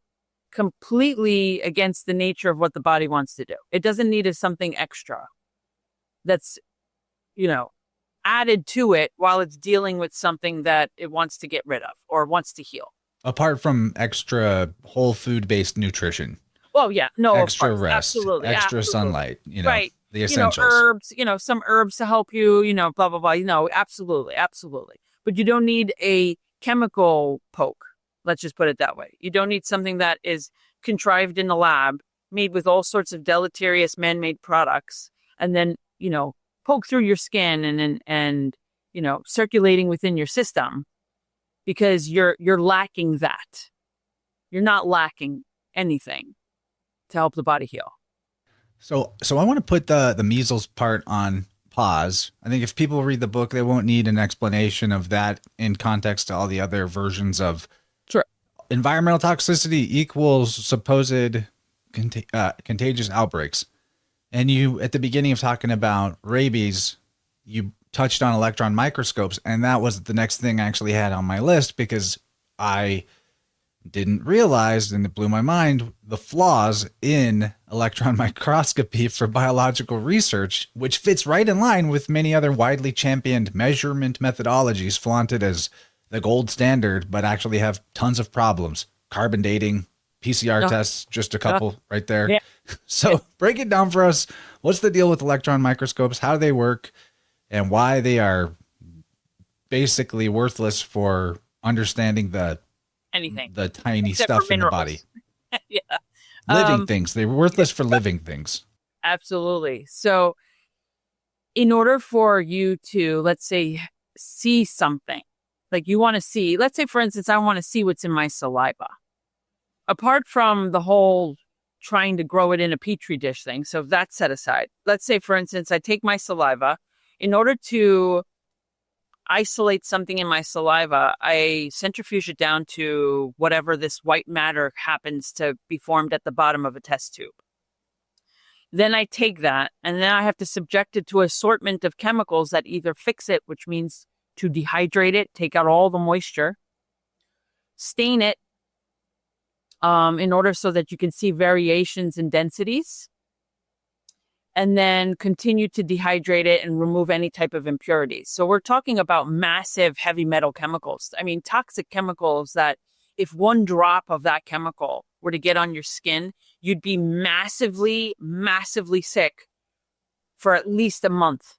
against the nature of what the body wants to do. It doesn't need something extra that's, added to it while it's dealing with something that it wants to get rid of or wants to heal. Apart from extra whole food based nutrition. Well, yeah, no, extra rest, absolutely, extra sunlight, right. The essentials. Herbs, some herbs to help you, blah, blah, blah, absolutely. But you don't need a chemical poke. Let's just put it that way. You don't need something that is contrived in the lab, made with all sorts of deleterious man-made products, and then, poke through your skin and circulating within your system, because you're lacking that. You're not lacking anything to help the body heal. So I want to put the measles part on pause. I think if people read the book, they won't need an explanation of that in context to all the other versions of sure. Environmental toxicity equals supposed contagious outbreaks. And you, at the beginning of talking about rabies, you touched on electron microscopes, and that was the next thing I actually had on my list, because I didn't realize, and it blew my mind, the flaws in electron microscopy for biological research, which fits right in line with many other widely championed measurement methodologies flaunted as the gold standard, but actually have tons of problems. Carbon dating, PCR tests, just a couple right there. Yeah. So break it down for us. What's the deal with electron microscopes? How do they work? And why they are basically worthless for understanding the tiny except stuff in the body. Yeah. Living things. They're worthless for living things. Absolutely. So in order for you to, let's say, see something, like you want to see, let's say, for instance, I want to see what's in my saliva. Apart from the whole trying to grow it in a petri dish thing, so that's set aside. Let's say, for instance, I take my saliva. In order to isolate something in my saliva, I centrifuge it down to whatever this white matter happens to be formed at the bottom of a test tube. Then I take that, and then I have to subject it to an assortment of chemicals that either fix it, which means to dehydrate it, take out all the moisture, stain it, in order so that you can see variations in densities, and then continue to dehydrate it and remove any type of impurities. So we're talking about massive heavy metal chemicals. I mean, toxic chemicals that if one drop of that chemical were to get on your skin, you'd be massively, massively sick for at least a month.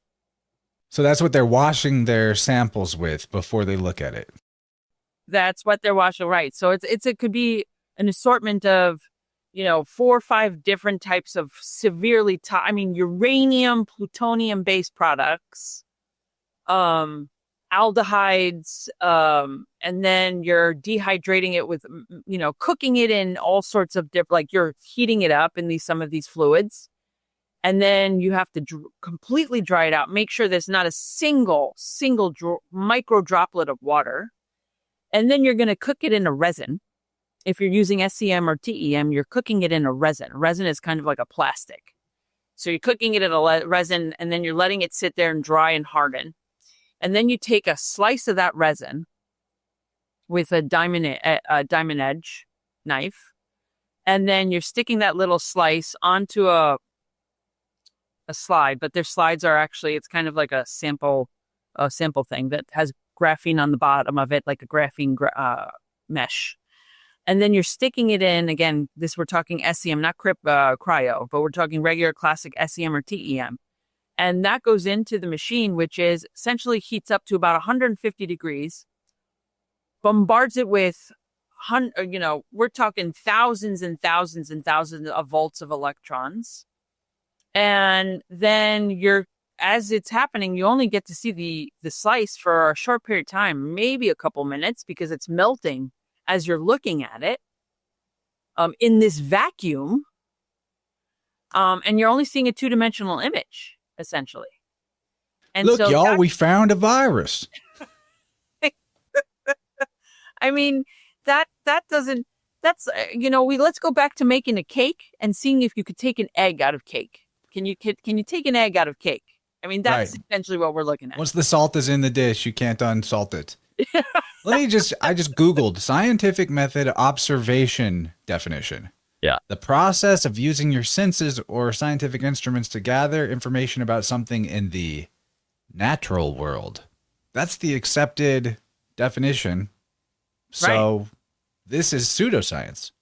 So that's what they're washing their samples with before they look at it. That's what they're washing, right? So it could be an assortment of, 4 or 5 different types of severely uranium, plutonium-based products, aldehydes, and then you're dehydrating it with, cooking it in all sorts of different, like you're heating it up in some of these fluids. And then you have to completely dry it out. Make sure there's not a single micro droplet of water. And then you're going to cook it in a resin. If you're using SEM or TEM, you're cooking it in a resin. Resin is kind of like a plastic. So you're cooking it in a resin, and then you're letting it sit there and dry and harden. And then you take a slice of that resin with a diamond edge knife, and then you're sticking that little slice onto a slide. But their slides are actually, it's kind of like a sample thing that has graphene on the bottom of it, like a graphene mesh. And then you're sticking it in, again, we're talking SEM, not cryo, but we're talking regular classic SEM or TEM. And that goes into the machine, which is essentially heats up to about 150 degrees, bombards it with, we're talking thousands and thousands and thousands of volts of electrons. And then as it's happening, you only get to see the slice for a short period of time, maybe a couple minutes, because it's melting as you're looking at it in this vacuum. And you're only seeing a two-dimensional image, essentially. And look, y'all, we found a virus. I mean, let's go back to making a cake and seeing if you could take an egg out of cake. Can you take an egg out of cake? I mean, that's essentially what we're looking at. Once the salt is in the dish, you can't unsalt it. I just Googled scientific method observation definition. Yeah. The process of using your senses or scientific instruments to gather information about something in the natural world. That's the accepted definition. So this is pseudoscience.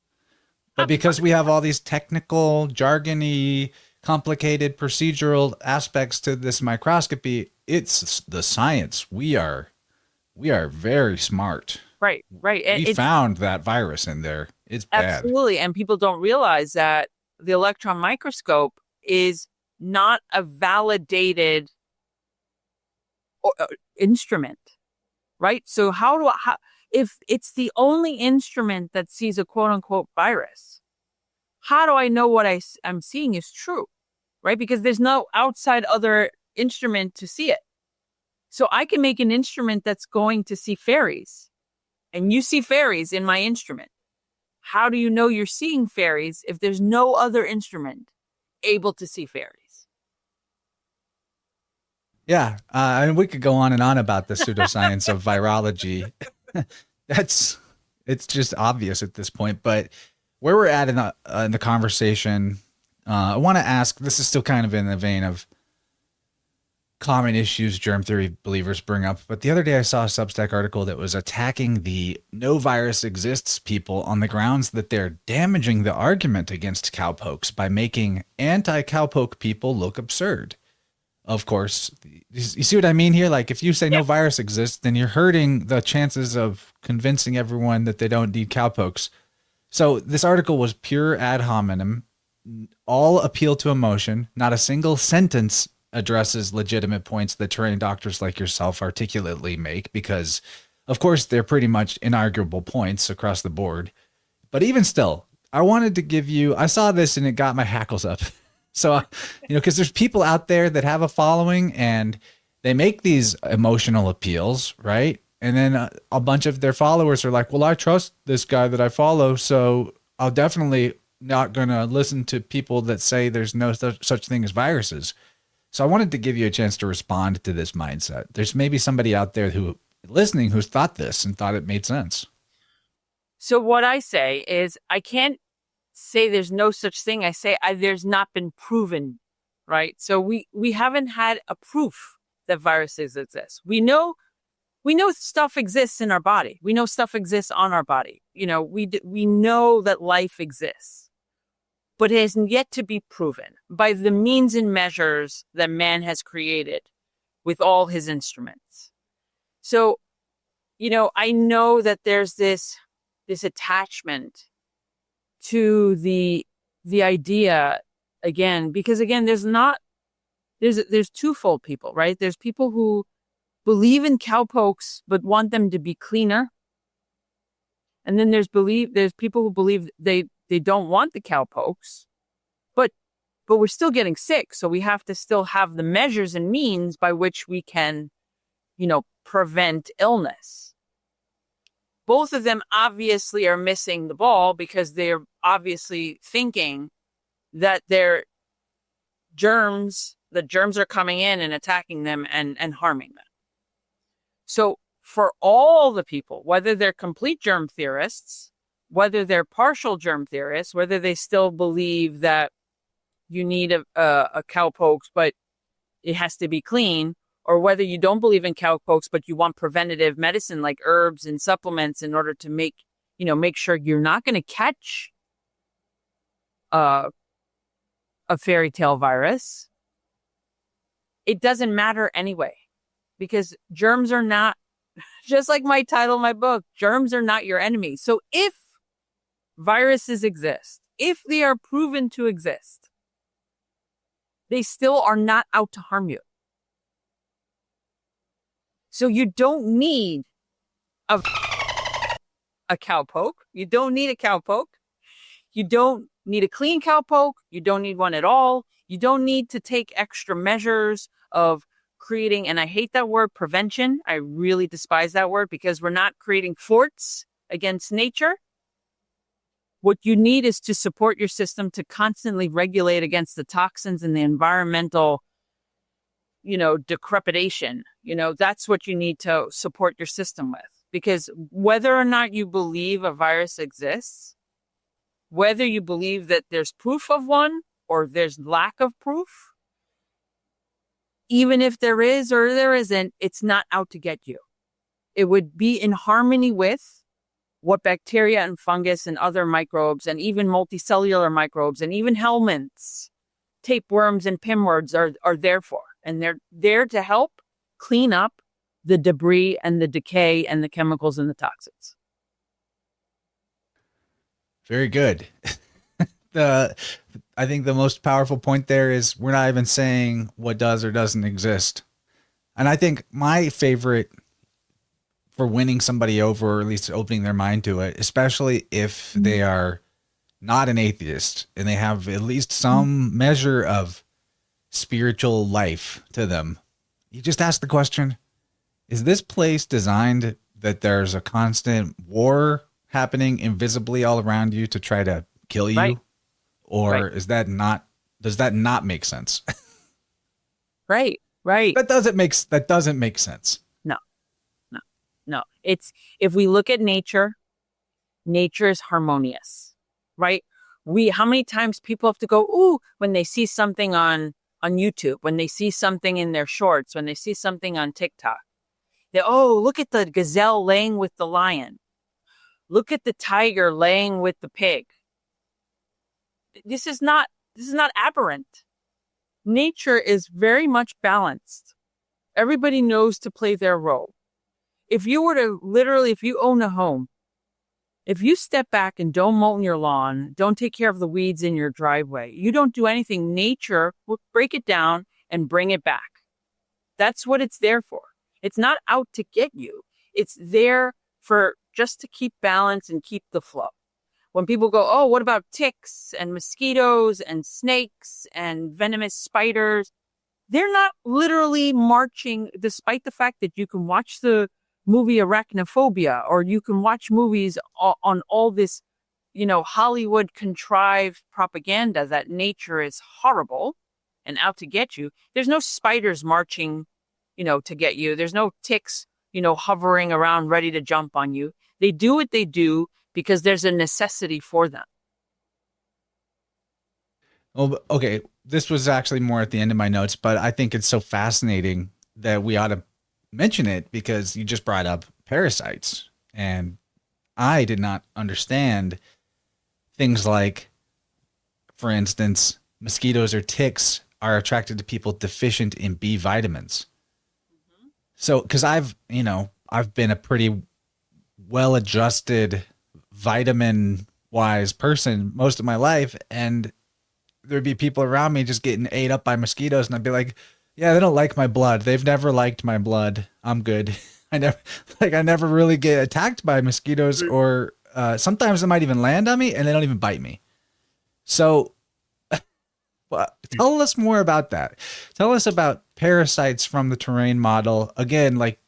But because we have all these technical, jargony, complicated procedural aspects to this microscopy, it's the science. We are very smart. Right. And we found that virus in there. It's bad. Absolutely. And people don't realize that the electron microscope is not a validated instrument, right? So if it's the only instrument that sees a quote unquote virus, how do I know what I'm seeing is true, right? Because there's no outside other instrument to see it. So I can make an instrument that's going to see fairies, and you see fairies in my instrument. How do you know you're seeing fairies if there's no other instrument able to see fairies? Yeah. And we could go on and on about the pseudoscience of virology. It's just obvious at this point, but where we're at in the conversation, I want to ask, this is still kind of in the vein of common issues germ theory believers bring up. But the other day I saw a Substack article that was attacking the no virus exists people on the grounds that they're damaging the argument against cowpokes by making anti-cowpoke people look absurd. Of course, you see what I mean here? Like if you say no virus exists, then you're hurting the chances of convincing everyone that they don't need cowpokes. So this article was pure ad hominem, all appeal to emotion, not a single sentence addresses legitimate points that trained doctors like yourself articulately make, because of course they're pretty much inarguable points across the board. But even still, I wanted to give you, I saw this and it got my hackles up. So, because there's people out there that have a following and they make these emotional appeals, right? And then a bunch of their followers are like, well, I trust this guy that I follow, so I'll definitely not going to listen to people that say there's no such thing as viruses. So I wanted to give you a chance to respond to this mindset. There's maybe somebody out there who's thought this and thought it made sense. So what I say is I can't say there's no such thing. I say there's not been proven, right? So we haven't had a proof that viruses exist. We know stuff exists in our body. We know stuff exists on our body. We know that life exists. But it has yet to be proven by the means and measures that man has created with all his instruments. So, I know that there's this attachment to the idea again, because again, there's twofold people, right? There's people who believe in cowpokes but want them to be cleaner, and then there's people who believe they don't want the cowpokes, but but we're still getting sick. So we have to still have the measures and means by which we can, prevent illness. Both of them obviously are missing the ball because they're obviously thinking that the germs are coming in and attacking them and harming them. So for all the people, whether they're complete germ theorists, whether they're partial germ theorists, whether they still believe that you need a cowpox, but it has to be clean, or whether you don't believe in cowpox, but you want preventative medicine like herbs and supplements in order to make sure you're not going to catch a fairy tale virus. It doesn't matter anyway, because germs are not, just like my title of my book, germs are not your enemy. So if viruses exist, if they are proven to exist, they still are not out to harm you. So you don't need a cowpoke. You don't need a cowpoke. You don't need a clean cowpoke. You don't need one at all. You don't need to take extra measures of creating, and I hate that word, prevention. I really despise that word because we're not creating forts against nature. What you need is to support your system to constantly regulate against the toxins and the environmental, decrepitation. That's what you need to support your system with. Because whether or not you believe a virus exists, whether you believe that there's proof of one or there's lack of proof, even if there is or there isn't, it's not out to get you. It would be in harmony with what bacteria and fungus and other microbes and even multicellular microbes and even helminths, tapeworms and pinworms are there for. And they're there to help clean up the debris and the decay and the chemicals and the toxins. Very good. I think the most powerful point there is we're not even saying what does or doesn't exist. And I think my favorite for winning somebody over, or at least opening their mind to it, especially if they are not an atheist and they have at least some measure of spiritual life to them, you just ask the question, is this place designed that there's a constant war happening invisibly all around you to try to kill you? Right. Or is that not, does that not make sense? Right. That doesn't make sense. No. It's, if we look at nature is harmonious, right? How many times people have to go, ooh, when they see something on YouTube, when they see something in their shorts, when they see something on TikTok, look at the gazelle laying with the lion. Look at the tiger laying with the pig. This is not aberrant. Nature is very much balanced. Everybody knows to play their role. If you were to if you own a home, if you step back and don't mow your lawn, don't take care of the weeds in your driveway, you don't do anything, nature will break it down and bring it back. That's what it's there for. It's not out to get you. It's there for just to keep balance and keep the flow. When people go, oh, what about ticks and mosquitoes and snakes and venomous spiders? They're not literally marching, despite the fact that you can watch the movie Arachnophobia, or you can watch movies on all this, Hollywood contrived propaganda that nature is horrible and out to get you. There's no spiders marching, to get you. There's no ticks, hovering around ready to jump on you. They do what they do because there's a necessity for them. Well, okay. This was actually more at the end of my notes, but I think it's so fascinating that we ought to mention it because you just brought up parasites. And I did not understand things like, for instance, mosquitoes or ticks are attracted to people deficient in B vitamins. Mm-hmm. So, because I've been a pretty well-adjusted vitamin-wise person most of my life, and there'd be people around me just getting ate up by mosquitoes, and I'd be like, yeah, they don't like my blood. They've never liked my blood. I'm good. I never really get attacked by mosquitoes, or sometimes they might even land on me and they don't even bite me. So Well, tell us more about that. Tell us about parasites from the terrain model. Again, like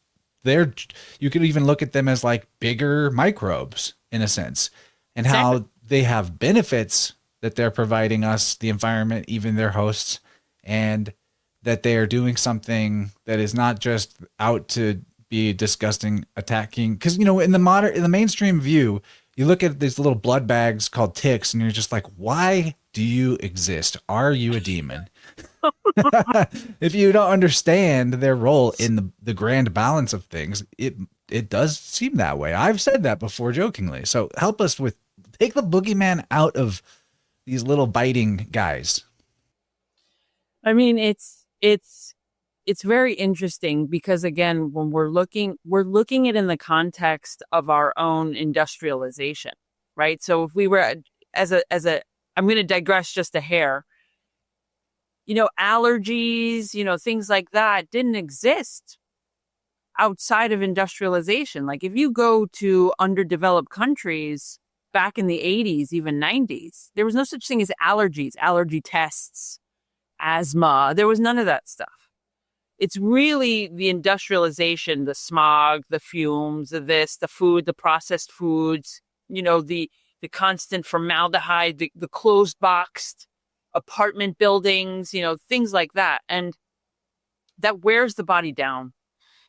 you could even look at them as like bigger microbes in a sense, and Exactly. how they have benefits that they're providing us, the environment, even their hosts, and that they are doing something that is not just out to be disgusting, attacking. Because in the mainstream view, you look at these little blood bags called ticks, and you're just like, why do you exist? Are you a demon? If you don't understand their role in the grand balance of things, it does seem that way. I've said that before jokingly. So help us take the boogeyman out of these little biting guys. I mean, it's very interesting because again, when we're looking at it in the context of our own industrialization, right? So if we were I'm going to digress just a hair. Allergies, things like that didn't exist outside of industrialization. Like if you go to underdeveloped countries back in the 80s, even 90s, there was no such thing as allergies, allergy tests, asthma. There was none of that stuff. It's really the industrialization, the smog, the fumes, the food, the processed foods, the constant formaldehyde, the closed boxed apartment buildings, things like that. And that wears the body down.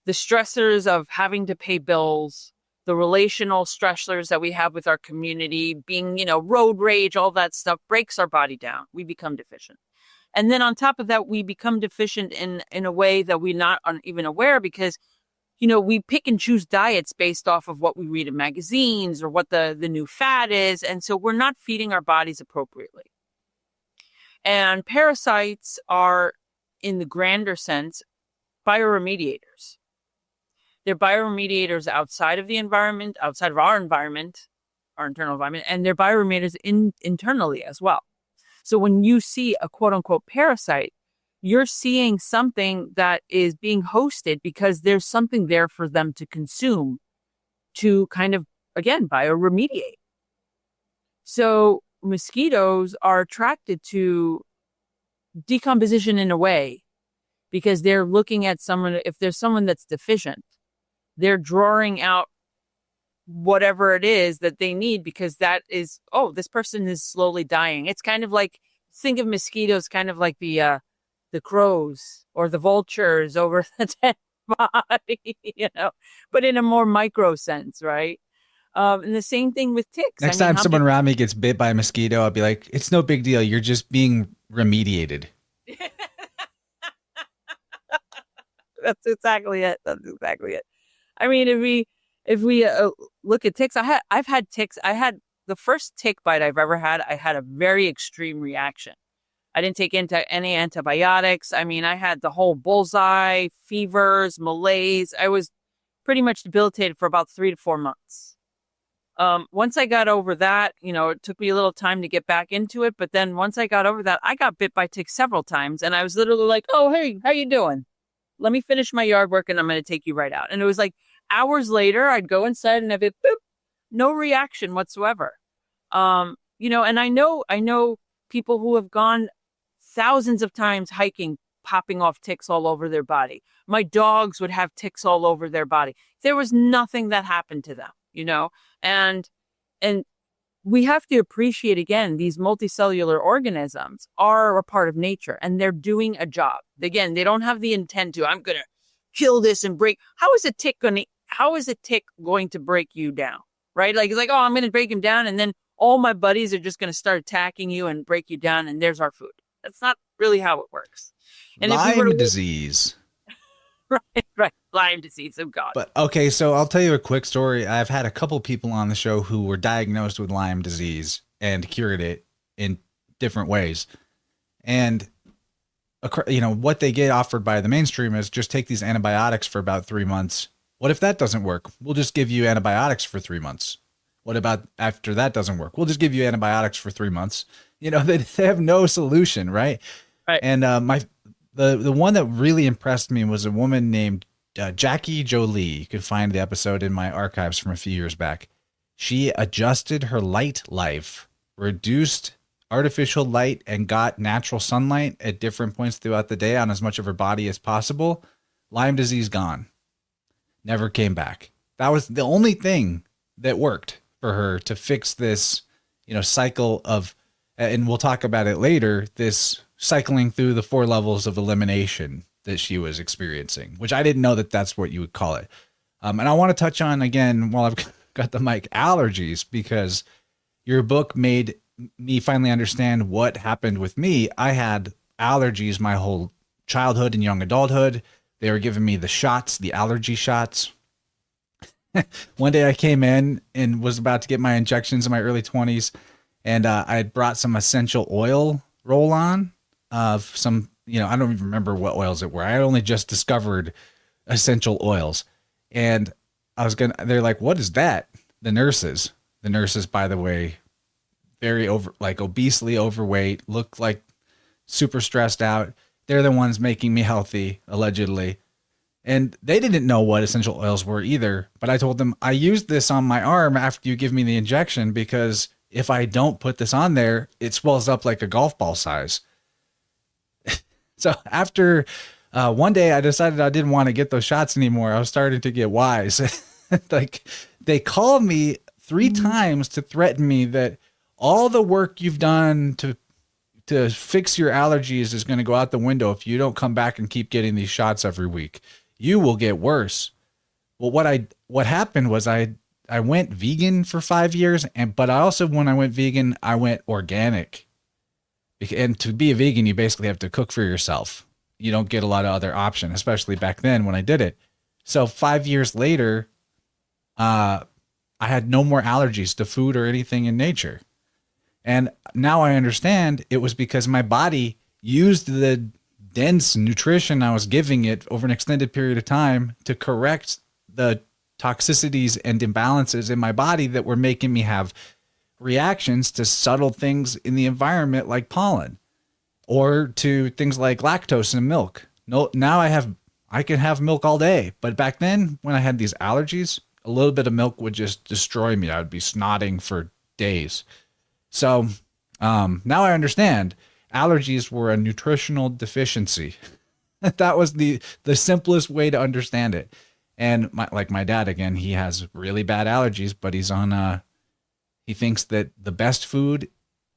The stressors of having to pay bills, the relational stressors that we have with our community, being, road rage, all that stuff breaks our body down. We become deficient. And then on top of that, we become deficient in a way that we're not even aware because, we pick and choose diets based off of what we read in magazines or what the new fad is. And so we're not feeding our bodies appropriately. And parasites are, in the grander sense, bioremediators. They're bioremediators outside of the environment, outside of our environment, our internal environment, and they're bioremediators internally as well. So when you see a quote unquote parasite, you're seeing something that is being hosted because there's something there for them to consume to kind of, again, bioremediate. So mosquitoes are attracted to decomposition in a way because they're looking at someone, if there's someone that's deficient, they're drawing out whatever it is that they need because that is, this person is slowly dying. It's kind of like, think of mosquitoes kind of like the crows or the vultures over the dead body, but in a more micro sense, right? And the same thing with ticks. Next time someone around me gets bit by a mosquito, I'll be like, it's no big deal. You're just being remediated. That's exactly it. I mean, if we look at ticks, I've had ticks. I had the first tick bite I've ever had. I had a very extreme reaction. I didn't take any antibiotics. I mean, I had the whole bullseye, fevers, malaise. I was pretty much debilitated for about 3 to 4 months. Once I got over that, it took me a little time to get back into it. But then once I got over that, I got bit by ticks several times. And I was literally like, oh, hey, how you doing? Let me finish my yard work and I'm going to take you right out. And it was like hours later, I'd go inside and I'd be, boop, no reaction whatsoever. And I know people who have gone thousands of times hiking, popping off ticks all over their body. My dogs would have ticks all over their body. There was nothing that happened to them, and we have to appreciate, again, these multicellular organisms are a part of nature and they're doing a job. Again, they don't have the intent to, I'm going to kill this and break. How is a tick going to break you down? Right? Like, it's like, I'm going to break him down. And then all my buddies are just going to start attacking you and break you down. And there's our food. That's not really how it works. And Lyme disease. Right. Lyme disease. Oh, God. But okay, so I'll tell you a quick story. I've had a couple people on the show who were diagnosed with Lyme disease and cured it in different ways. And, what they get offered by the mainstream is just take these antibiotics for about 3 months. What if that doesn't work? We'll just give you antibiotics for 3 months. What about after that doesn't work? We'll just give you antibiotics for 3 months. They have no solution, right? Right. And the one that really impressed me was a woman named Jackie Jolie. You can find the episode in my archives from a few years back. She adjusted her light life, reduced artificial light and got natural sunlight at different points throughout the day on as much of her body as possible, Lyme disease gone. Never came back. That was the only thing that worked for her to fix this, cycle of, and we'll talk about it later, this cycling through the 4 levels of elimination that she was experiencing, which I didn't know that that's what you would call it. And I want to touch on, again, while I've got the mic, allergies, because your book made me finally understand what happened with me. I had allergies my whole childhood and young adulthood. They were giving me the shots, the allergy shots. One day I came in and was about to get my injections in my early 20s, and I had brought some essential oil roll-on of some, I don't even remember what oils it were. I had only just discovered essential oils. And they're like, what is that? The nurses, by the way, very obesely overweight, look like super stressed out. They're the ones making me healthy, allegedly. And they didn't know what essential oils were either. But I told them, I used this on my arm after you give me the injection, because if I don't put this on there, it swells up like a golf ball size. So after one day I decided I didn't want to get those shots anymore. I was starting to get wise. Like, they called me 3 times to threaten me that all the work you've done to fix your allergies is going to go out the window if you don't come back and keep getting these shots every week. You will get worse. Well, what happened was I went vegan for 5 years, but I also, when I went vegan, I went organic. And to be a vegan, you basically have to cook for yourself. You don't get a lot of other option, especially back then when I did it. So 5 years later, I had no more allergies to food or anything in nature. And now I understand it was because my body used the dense nutrition I was giving it over an extended period of time to correct the toxicities and imbalances in my body that were making me have reactions to subtle things in the environment like pollen, or to things like lactose in milk. No, now I can have milk all day. But back then, when I had these allergies, a little bit of milk would just destroy me. I would be snotting for days. So now I understand allergies were a nutritional deficiency. That was the simplest way to understand it. And my dad, again, he has really bad allergies, but he's on he thinks that the best food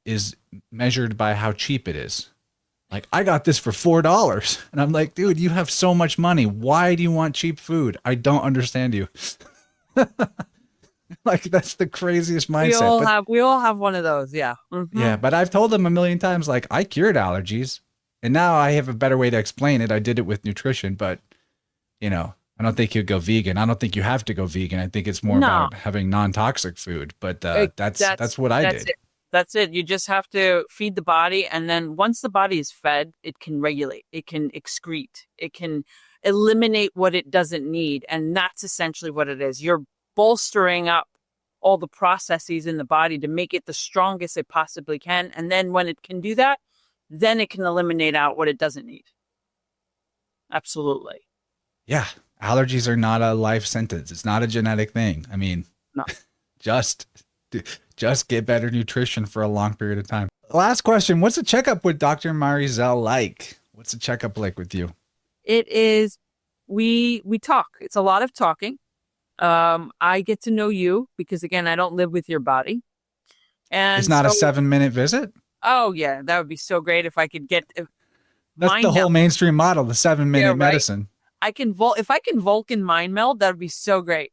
is measured by how cheap it is. Like, I got this for $4. And I'm like, dude, you have so much money. Why do you want cheap food? I don't understand you. Like, that's the craziest mindset. We all have one of those. Yeah. Mm-hmm. Yeah. But I've told them a million times, like, I cured allergies, and now I have a better way to explain it. I did it with nutrition, but I don't think you'd go vegan. I don't think you have to go vegan. I think it's more about having non-toxic food, but that's what I did. That's it. You just have to feed the body. And then once the body is fed, it can regulate, it can excrete, it can eliminate what it doesn't need. And that's essentially what it is. You're bolstering up all the processes in the body to make it the strongest it possibly can. And then when it can do that, then it can eliminate out what it doesn't need. Absolutely. Yeah. Allergies are not a life sentence. It's not a genetic thing. I mean, no. just get better nutrition for a long period of time. Last question. What's a checkup with Dr. Marizelle like? What's a checkup like with you? It is, we talk. It's a lot of talking. I get to know you because, again, I don't live with your body. And it's not a 7-minute visit? Oh, yeah. That would be so great if I could get... That's the whole mainstream model, the 7-minute medicine. If I can Vulcan mind meld, that would be so great.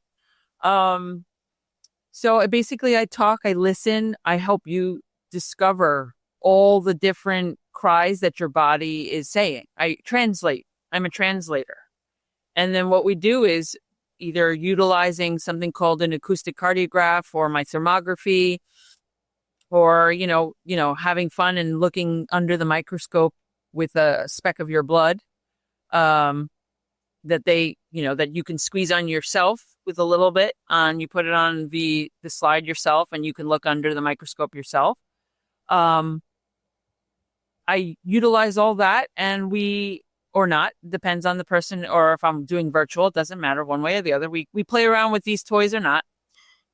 So basically I talk, I listen, I help you discover all the different cries that your body is saying. I translate. I'm a translator. And then what we do is either utilizing something called an acoustic cardiograph or my thermography, or, having fun and looking under the microscope with a speck of your blood. That you can squeeze on yourself with a little bit, and you put it on the slide yourself, and you can look under the microscope yourself. I utilize all that, and or not, depends on the person, or if I'm doing virtual, it doesn't matter one way or the other. We play around with these toys or not.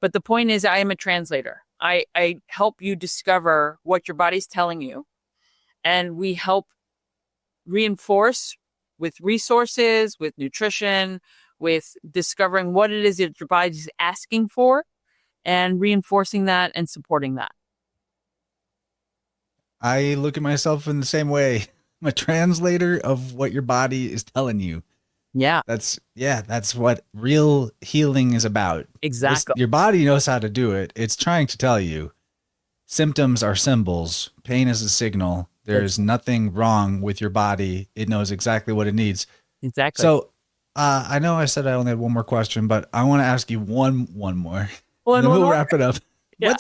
But the point is, I am a translator. I help you discover what your body's telling you, and we help reinforce with resources, with nutrition, with discovering what it is that your body's asking for, and reinforcing that and supporting that. I look at myself in the same way. I'm a translator of what your body is telling you. Yeah, That's what real healing is about. exactly. Your body knows how to do it. It's trying to tell you. Symptoms are symbols. Pain is a signal. There's nothing wrong with your body. It knows exactly what it needs. Exactly. So, I know I said I only had one more question, but I want to ask you one more. Well, and then we'll wrap it up. Yeah.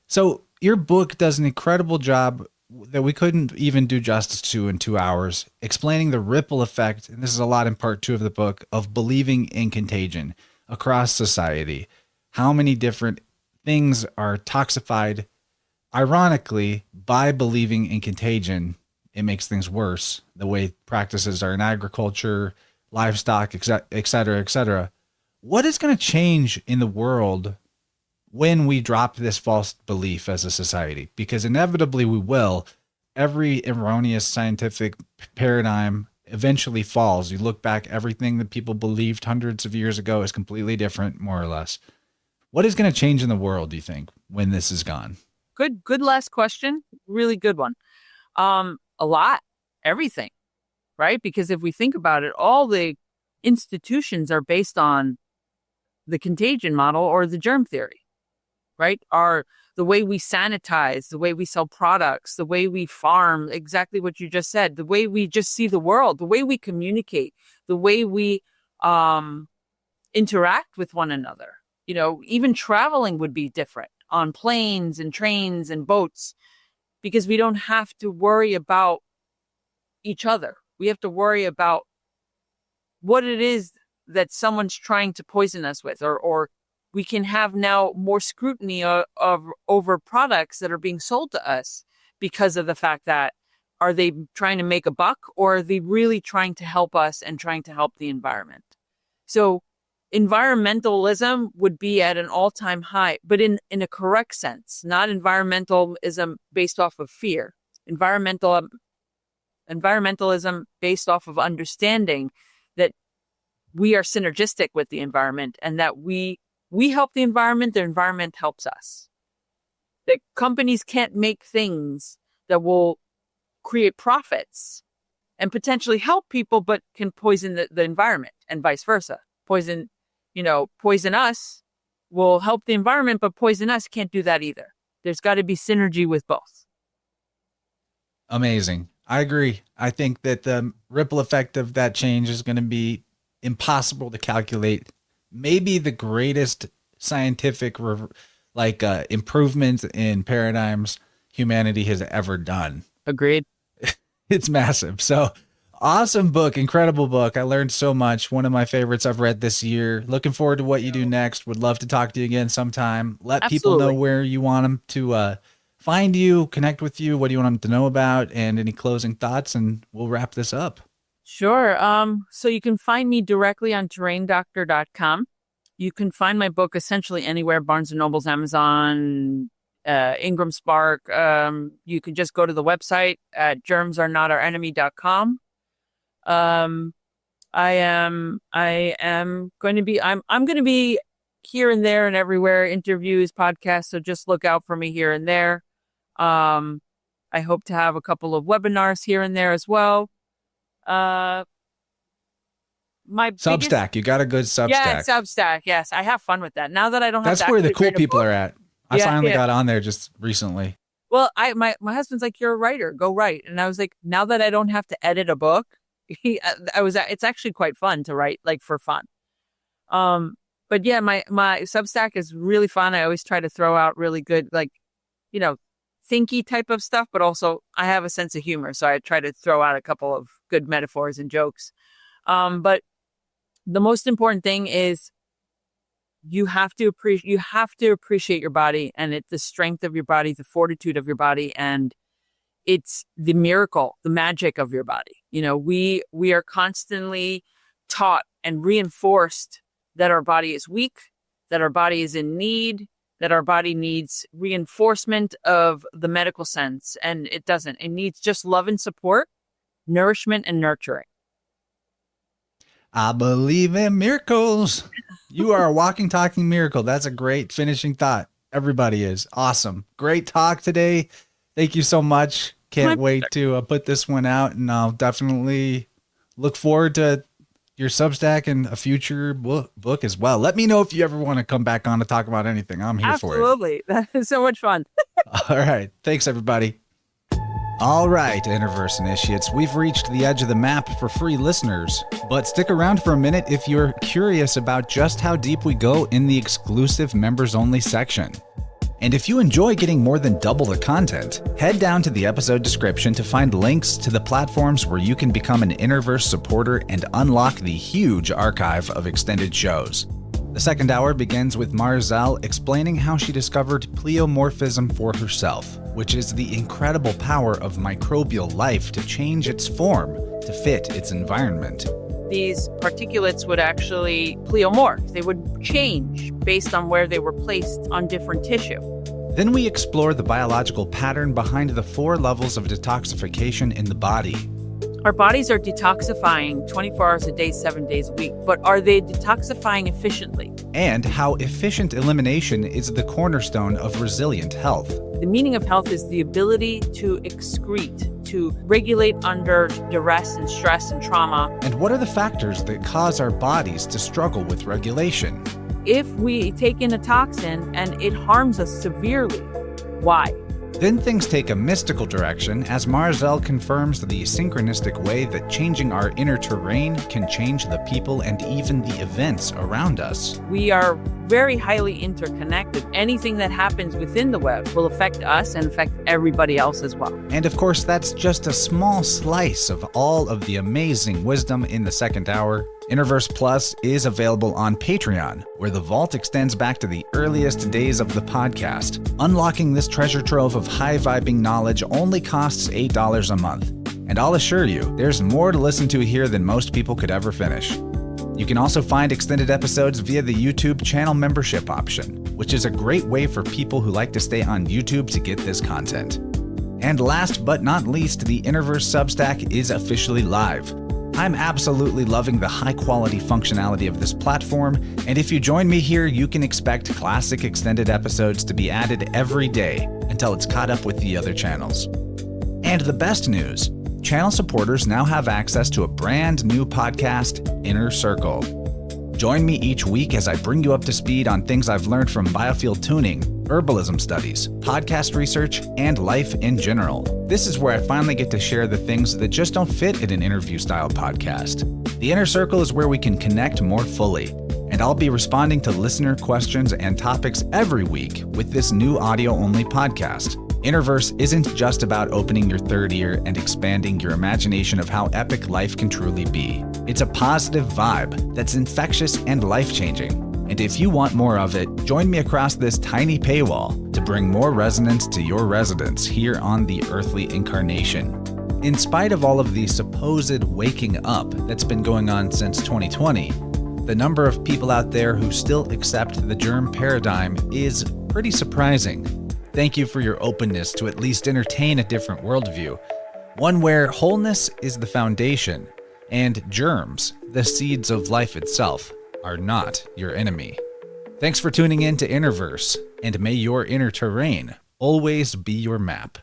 So your book does an incredible job that we couldn't even do justice to in 2 hours, explaining the ripple effect, and this is a lot in part 2 of the book, of believing in contagion across society. How many different things are toxified, ironically, by believing in contagion. It makes things worse. The way practices are in agriculture, livestock, et cetera, et cetera. What is going to change in the world when we drop this false belief as a society? Because inevitably we will. Every erroneous scientific paradigm eventually falls. You look back, everything that people believed hundreds of years ago is completely different, more or less. What is going to change in the world, do you think, when this is gone? Good last question. Really good one. A lot, everything, right? Because if we think about it, all the institutions are based on the contagion model or the germ theory, right? Are the way we sanitize, the way we sell products, the way we farm, exactly what you just said, the way we just see the world, the way we communicate, the way we interact with one another. You know, even traveling would be different on planes and trains and boats, because we don't have to worry about each other. We have to worry about what it is that someone's trying to poison us with, or we can have now more scrutiny of over products that are being sold to us because of the fact that, are they trying to make a buck, or are they really trying to help us and trying to help the environment? So environmentalism would be at an all-time high, but in a correct sense, not environmentalism based off of fear. Environmentalism based off of understanding that we are synergistic with the environment, and that we help the environment helps us. That companies can't make things that will create profits and potentially help people, but can poison the environment, and vice versa. Poison us will help the environment, but poison us can't do that either. There's got to be synergy with both. Amazing. I agree. I think that the ripple effect of that change is going to be impossible to calculate. Maybe the greatest scientific improvement in paradigms humanity has ever done. Agreed. It's massive. So awesome book, incredible book. I learned so much. One of my favorites I've read this year. Looking forward to what you do next. Would love to talk to you again sometime. Let people know where you want them to find you, connect with you. What do you want them to know about, and any closing thoughts, and we'll wrap this up. Sure. So you can find me directly on terraindoctor.com. You can find my book essentially anywhere: Barnes and Noble's, Amazon, Ingram Spark. You can just go to the website at germsarenotorenemy.com. I'm going to be here and there and everywhere, interviews, podcasts. So just look out for me here and there. I hope to have a couple of webinars here and there as well. My Substack, you got a good Substack. Yeah, Substack. Yes, I have fun with that. Now that I don't have That's where the cool people are at. I finally got on there just recently. Well, my husband's like, "You're a writer, go write." And I was like, now that I don't have to edit a book, it's actually quite fun to write, like, for fun. But yeah, my Substack is really fun. I always try to throw out really good, thinky type of stuff, but also I have a sense of humor, so I try to throw out a couple of good metaphors and jokes. But the most important thing is you have to appreciate your body, and it's the strength of your body, the fortitude of your body, and it's the miracle, the magic of your body. We are constantly taught and reinforced that our body is weak, that our body is in need, that our body needs reinforcement of the medical sense, and it doesn't. It needs just love and support, nourishment and nurturing. I believe in miracles. You are a walking, talking miracle. That's a great finishing thought. Everybody is. Awesome. Great talk today. Thank you so much. Can't wait to put this one out, and I'll definitely look forward to your Substack and a future book as well. Let me know if you ever want to come back on to talk about anything. I'm here for it. Absolutely. That is so much fun. All right. Thanks, everybody. All right, InnerVerse initiates, we've reached the edge of the map for free listeners, but stick around for a minute if you're curious about just how deep we go in the exclusive members-only section. And if you enjoy getting more than double the content, head down to the episode description to find links to the platforms where you can become an InnerVerse supporter and unlock the huge archive of extended shows. The second hour begins with Marizelle explaining how she discovered pleomorphism for herself, which is the incredible power of microbial life to change its form to fit its environment. These particulates would actually pleomorph. They would change based on where they were placed on different tissue. Then we explore the biological pattern behind the 4 levels of detoxification in the body. Our bodies are detoxifying 24 hours a day, 7 days a week, but are they detoxifying efficiently? And how efficient elimination is the cornerstone of resilient health. The meaning of health is the ability to excrete, to regulate under duress and stress and trauma. And what are the factors that cause our bodies to struggle with regulation? If we take in a toxin and it harms us severely, why? Then things take a mystical direction as Marizelle confirms the synchronistic way that changing our inner terrain can change the people and even the events around us. We are very highly interconnected. Anything that happens within the web will affect us and affect everybody else as well. And of course, that's just a small slice of all of the amazing wisdom in the second hour. InnerVerse Plus is available on Patreon, where the vault extends back to the earliest days of the podcast. Unlocking this treasure trove of high-vibing knowledge only costs $8 a month. And I'll assure you, there's more to listen to here than most people could ever finish. You can also find extended episodes via the YouTube channel membership option, which is a great way for people who like to stay on YouTube to get this content. And last but not least, the InnerVerse Substack is officially live. I'm absolutely loving the high-quality functionality of this platform, and if you join me here, you can expect classic extended episodes to be added every day until it's caught up with the other channels. And the best news, channel supporters now have access to a brand new podcast, Inner Circle. Join me each week as I bring you up to speed on things I've learned from biofield tuning, herbalism studies, podcast research, and life in general. This is where I finally get to share the things that just don't fit in an interview-style podcast. The Inner Circle is where we can connect more fully, and I'll be responding to listener questions and topics every week with this new audio-only podcast. InnerVerse isn't just about opening your third ear and expanding your imagination of how epic life can truly be. It's a positive vibe that's infectious and life-changing. And if you want more of it, join me across this tiny paywall to bring more resonance to your residence here on the earthly incarnation. In spite of all of the supposed waking up that's been going on since 2020, the number of people out there who still accept the germ paradigm is pretty surprising. Thank you for your openness to at least entertain a different worldview, one where wholeness is the foundation, and germs, the seeds of life itself, are not your enemy. Thanks for tuning in to InnerVerse, and may your inner terrain always be your map.